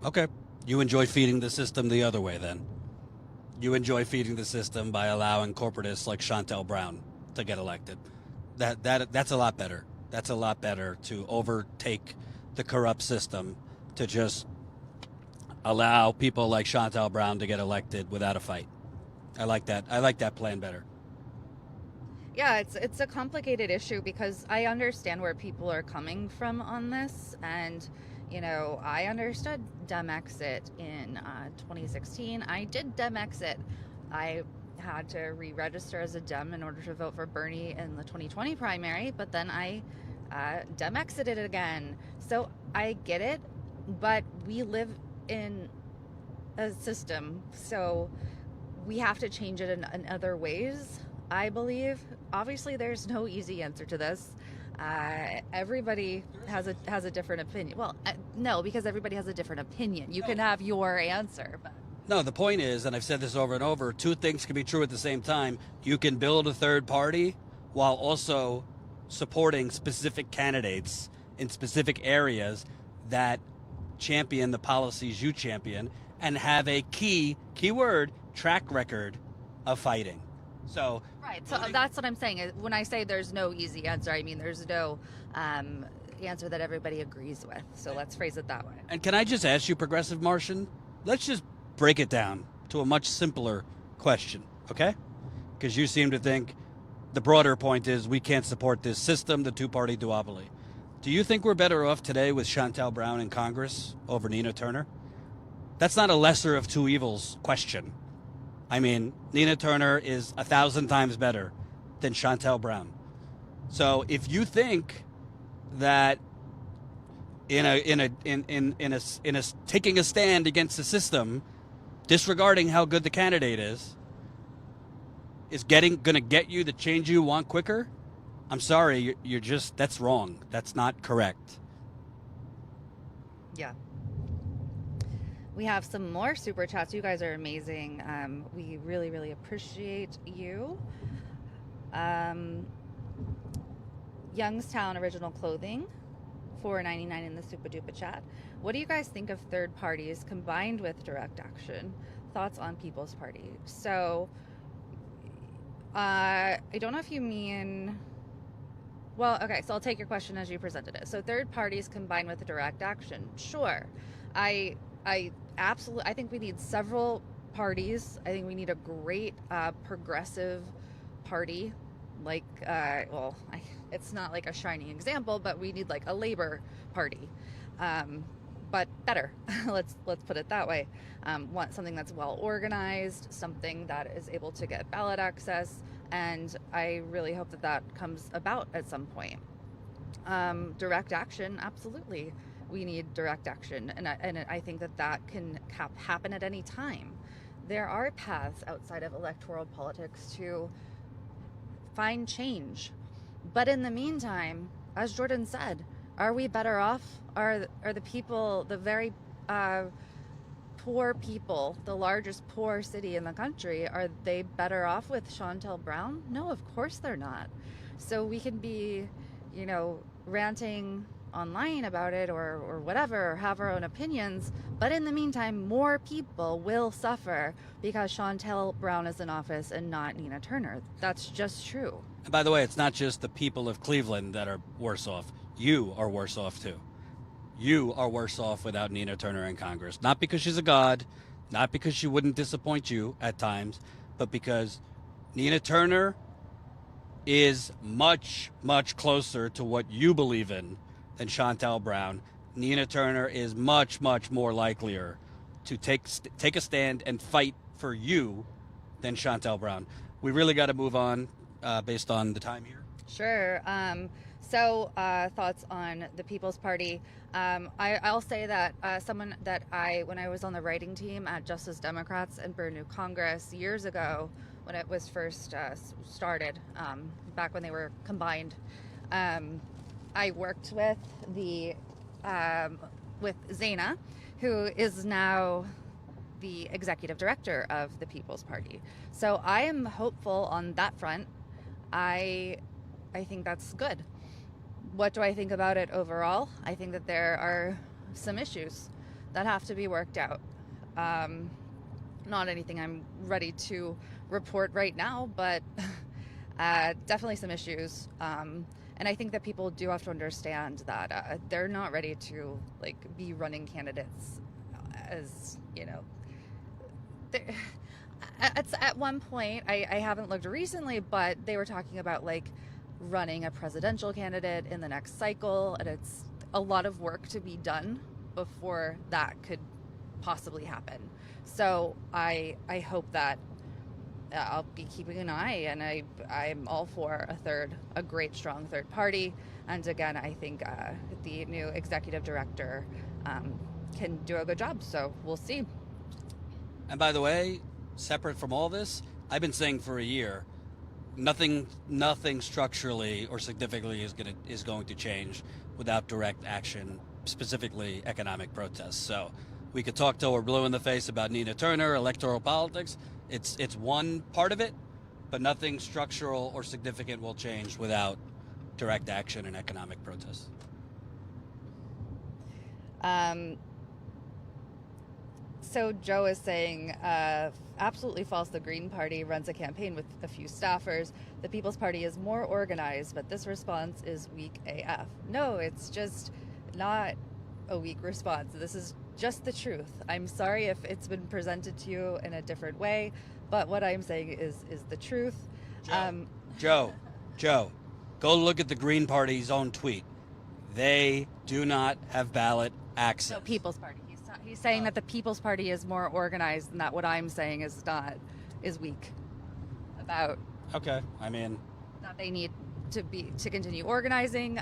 okay. You enjoy feeding the system the other way, then. You enjoy feeding the system by allowing corporatists like Chantel Brown to get elected. That's a lot better. That's a lot better to overtake the corrupt system, to just allow people like Chantel Brown to get elected without a fight. I like that. I like that plan better. Yeah, it's a complicated issue because I understand where people are coming from on this, and I understood Dem exit in 2016. I did Dem exit. I had to re-register as a Dem in order to vote for Bernie in the 2020 primary, but then I Dem exited again. So I get it, but we live in a system, so we have to change it in other ways, I believe. Obviously, there's no easy answer to this. Everybody has a different opinion. Well, no, because everybody has a different opinion. You can have your answer, but... No, the point is, and I've said this over and over, two things can be true at the same time. You can build a third party while also supporting specific candidates in specific areas that champion the policies you champion and have a keyword track record of fighting. So right. So that's what I'm saying. When I say there's no easy answer, I mean there's no answer that everybody agrees with. So let's phrase it that way. And can I just ask you, Progressive Martian, let's just break it down to a much simpler question, okay? Because you seem to think the broader point is we can't support this system, the two-party duopoly. Do you think we're better off today with Chantel Brown in Congress over Nina Turner? That's not a lesser of two evils question. I mean, Nina Turner is 1,000 times better than Chantel Brown. So if you think that in taking a stand against the system, disregarding how good the candidate is going to get you the change you want quicker, I'm sorry, that's wrong. That's not correct. Yeah. We have some more super chats. You guys are amazing. We really, really appreciate you. Youngstown Original Clothing, $4.99 in the Super Duper chat. What do you guys think of third parties combined with direct action? Thoughts on People's Party? So, I don't know if you mean... Well, okay, so I'll take your question as you presented it. So third parties combined with direct action. Sure. I absolutely, I think we need several parties. I think we need a great progressive party. Like, it's not like a shining example, but we need like a Labor Party. But better. let's put it that way. Want something that's well organized, something that is able to get ballot access, and I really hope that comes about at some point. Direct action, absolutely. We need direct action, and I think that can happen at any time. There are paths outside of electoral politics to find change, but in the meantime, as Jordan said, are we better off? Are the people, the very poor people, the largest poor city in the country, are they better off with Chantel Brown? No, of course they're not. So we can be, ranting online about it or whatever, or have our own opinions, but in the meantime, more people will suffer because Chantel Brown is in office and not Nina Turner. That's just true. And by the way, it's not just the people of Cleveland that are worse off. You are worse off too. You are worse off without Nina Turner in Congress. Not because she's a god, not because she wouldn't disappoint you at times, but because Nina Turner is much, much closer to what you believe in than Chantel Brown. Nina Turner is much, much more likelier to take a stand and fight for you than Chantel Brown. we really got to move on based on the time here. Sure. Thoughts on the People's Party. I'll say that someone that when I was on the writing team at Justice Democrats and Burn New Congress years ago, when it was first started, back when they were combined, I worked with with Zaina, who is now the executive director of the People's Party. So I am hopeful on that front. I think that's good. What do I think about it overall? I think that there are some issues that have to be worked out. Not anything I'm ready to report right now, but definitely some issues. And I think that people do have to understand that they're not ready to be running candidates as, at one point, I haven't looked recently, but they were talking about running a presidential candidate in the next cycle, and it's a lot of work to be done before that could possibly happen. So I hope that I'll be keeping an eye, and I'm all for a great strong third party. And again, I think the new executive director can do a good job, so we'll see. And by the way, separate from all this, I've been saying for a year, nothing structurally or significantly is going to change without direct action, specifically economic protests. So we could talk till we're blue in the face about Nina Turner, electoral politics. It's one part of it, but nothing structural or significant will change without direct action and economic protests. So Joe is saying, absolutely false. The Green Party runs a campaign with a few staffers. The People's Party is more organized, but this response is weak AF. No, it's just not a weak response. This is just the truth. I'm sorry if it's been presented to you in a different way, but what I'm saying is the truth. Joe, go look at the Green Party's own tweet. They do not have ballot access. No, People's Party. He's saying that the People's Party is more organized, and that what I'm saying is weak. About okay, I mean that they need to continue organizing.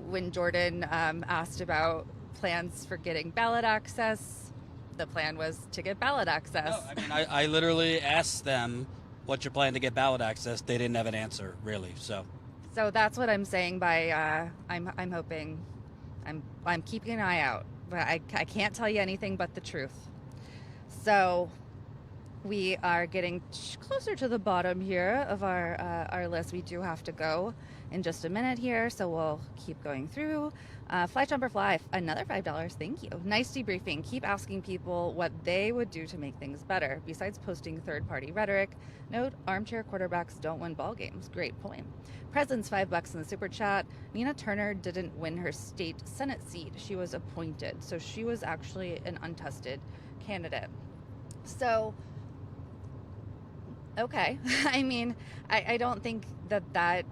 When Jordan asked about plans for getting ballot access, the plan was to get ballot access. No, I mean I literally asked them, "What's your plan to get ballot access?" They didn't have an answer, really. So that's what I'm saying. By I'm hoping, I'm keeping an eye out. But I can't tell you anything but the truth. So we are getting closer to the bottom here of our list. We do have to go in just a minute here, so we'll keep going through. Fly Jumper Fly, another $5. Thank you. Nice debriefing. Keep asking people what they would do to make things better. Besides posting third-party rhetoric, note armchair quarterbacks don't win ball games. Great point. Presents $5 in the super chat. Nina Turner didn't win her state Senate seat. She was appointed, so she was actually an untested candidate. So, okay. I mean, I don't think that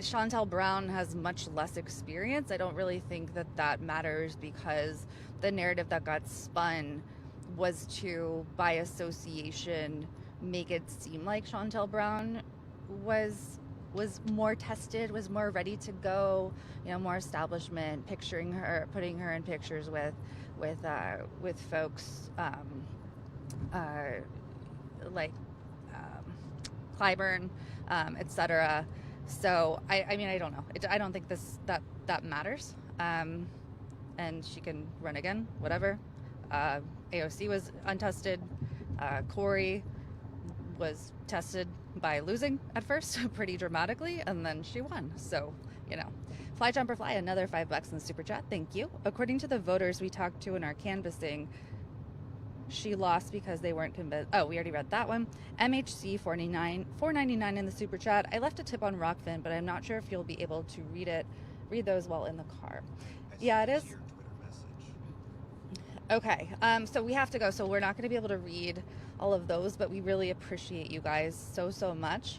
Chantel Brown has much less experience. I don't really think that matters, because the narrative that got spun was to, by association, make it seem like Chantel Brown was more tested, was more ready to go, more establishment, picturing her, putting her in pictures with folks like Clyburn, etc. So I mean, I don't know. I don't think that matters. And she can run again, whatever. AOC was untested. Corey was tested by losing at first pretty dramatically, and then she won. So, Fly Jumper Fly, another $5 in the super chat. Thank you. According to the voters we talked to in our canvassing, she lost because they weren't convinced. Oh, we already read that one. MHC $4.99 in the super chat. I left a tip on Rockfin, but I'm not sure if you'll be able to read those while in the car. Yeah, it is. Your Twitter message. Okay, so we have to go, so we're not going to be able to read all of those, but we really appreciate you guys so much.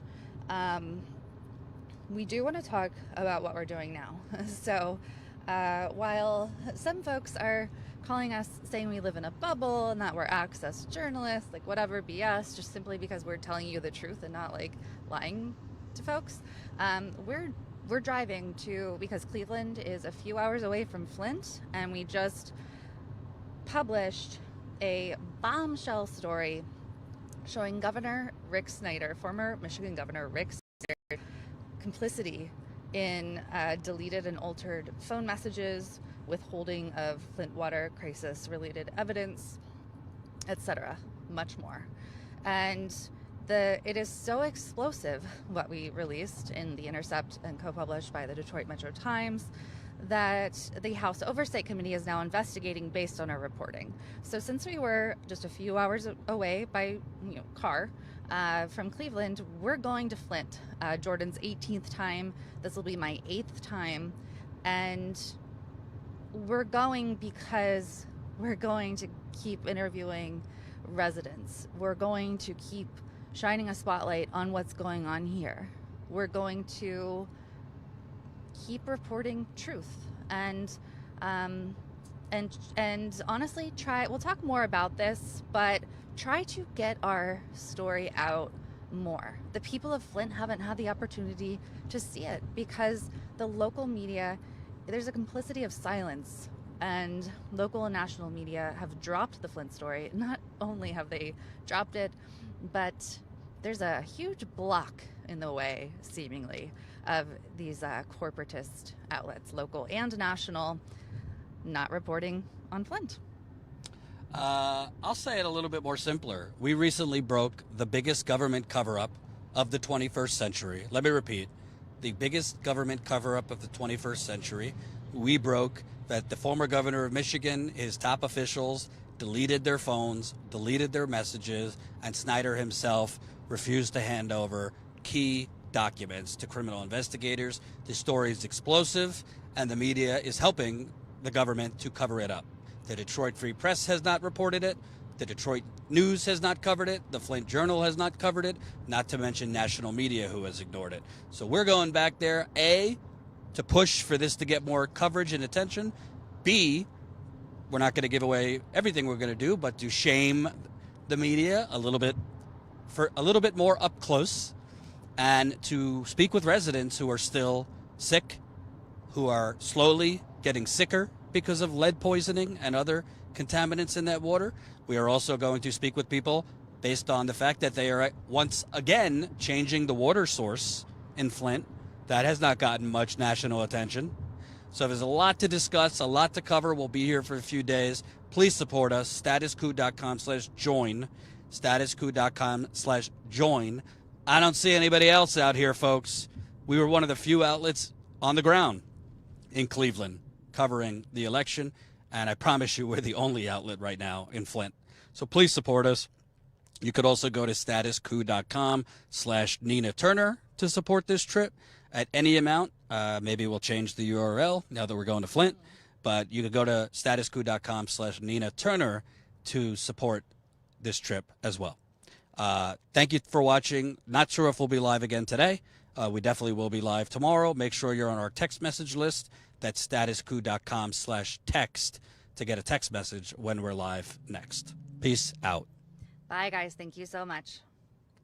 We do want to talk about what we're doing now. So while some folks are calling us saying we live in a bubble and that we're access journalists, like whatever BS, just simply because we're telling you the truth and not like lying to folks. We're driving to, because Cleveland is a few hours away from Flint, and we just published a bombshell story showing Governor Rick Snyder, former Michigan Governor Rick Snyder, complicity in deleted and altered phone messages, withholding of Flint water crisis related evidence, etc., much more. And it is so explosive what we released in The Intercept and co-published by the Detroit Metro Times that the House Oversight Committee is now investigating based on our reporting. So since we were just a few hours away by car from Cleveland, we're going to Flint. Jordan's 18th time. This will be my 8th time. And we're going because we're going to keep interviewing residents. We're going to keep shining a spotlight on what's going on here. We're going to keep reporting truth and honestly we'll talk more about this, but try to get our story out more. The people of Flint haven't had the opportunity to see it because the local media, there's a complicity of silence, and local and national media have dropped the Flint story. Not only have they dropped it, but there's a huge block in the way, seemingly, of these corporatist outlets, local and national, not reporting on Flint. I'll say it a little bit more simpler. We recently broke the biggest government cover-up of the 21st century. Let me repeat. The biggest government cover-up of the 21st century. We broke that the former governor of Michigan, his top officials, deleted their phones, deleted their messages, and Snyder himself refused to hand over key documents to criminal investigators. The story is explosive, and the media is helping the government to cover it up. The Detroit Free Press has not reported it. The Detroit News has not covered it. The Flint Journal has not covered it, not to mention national media, who has ignored it. So we're going back there, A, to push for this to get more coverage and attention. B, we're not going to give away everything we're going to do, but to shame the media a little bit, for a little bit more up close, and to speak with residents who are still sick, who are slowly getting sicker because of lead poisoning and other contaminants in that water. We are also going to speak with people based on the fact that they are once again changing the water source in Flint. That has not gotten much national attention. So there's a lot to discuss, a lot to cover. We'll be here for a few days. Please support us. Statuscoup.com/join. Statuscoup.com/join. I don't see anybody else out here, folks. We were one of the few outlets on the ground in Cleveland covering the election, and I promise you we're the only outlet right now in Flint. So please support us. You could also go to statuscoup.com/Nina Turner to support this trip at any amount. Maybe we'll change the URL now that we're going to Flint, but you could go to statuscoup.com/Nina Turner to support this trip as well. Thank you for watching. Not sure if we'll be live again today. We definitely will be live tomorrow. Make sure you're on our text message list. That's statuscoup.com/text to get a text message when we're live next. Peace out. Bye, guys. Thank you so much.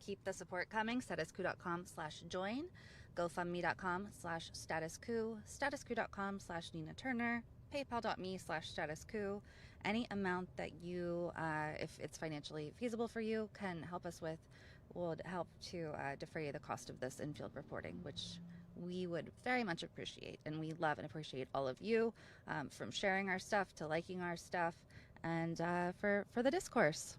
Keep the support coming. Statuscoup.com/join. GoFundMe.com/statuscoup. Statuscoup.com/Nina Turner. PayPal.me/statuscoup. Any amount that you, if it's financially feasible for you, can help us with would help to defray the cost of this in-field reporting, which we would very much appreciate. And we love and appreciate all of you, from sharing our stuff to liking our stuff, and for the discourse.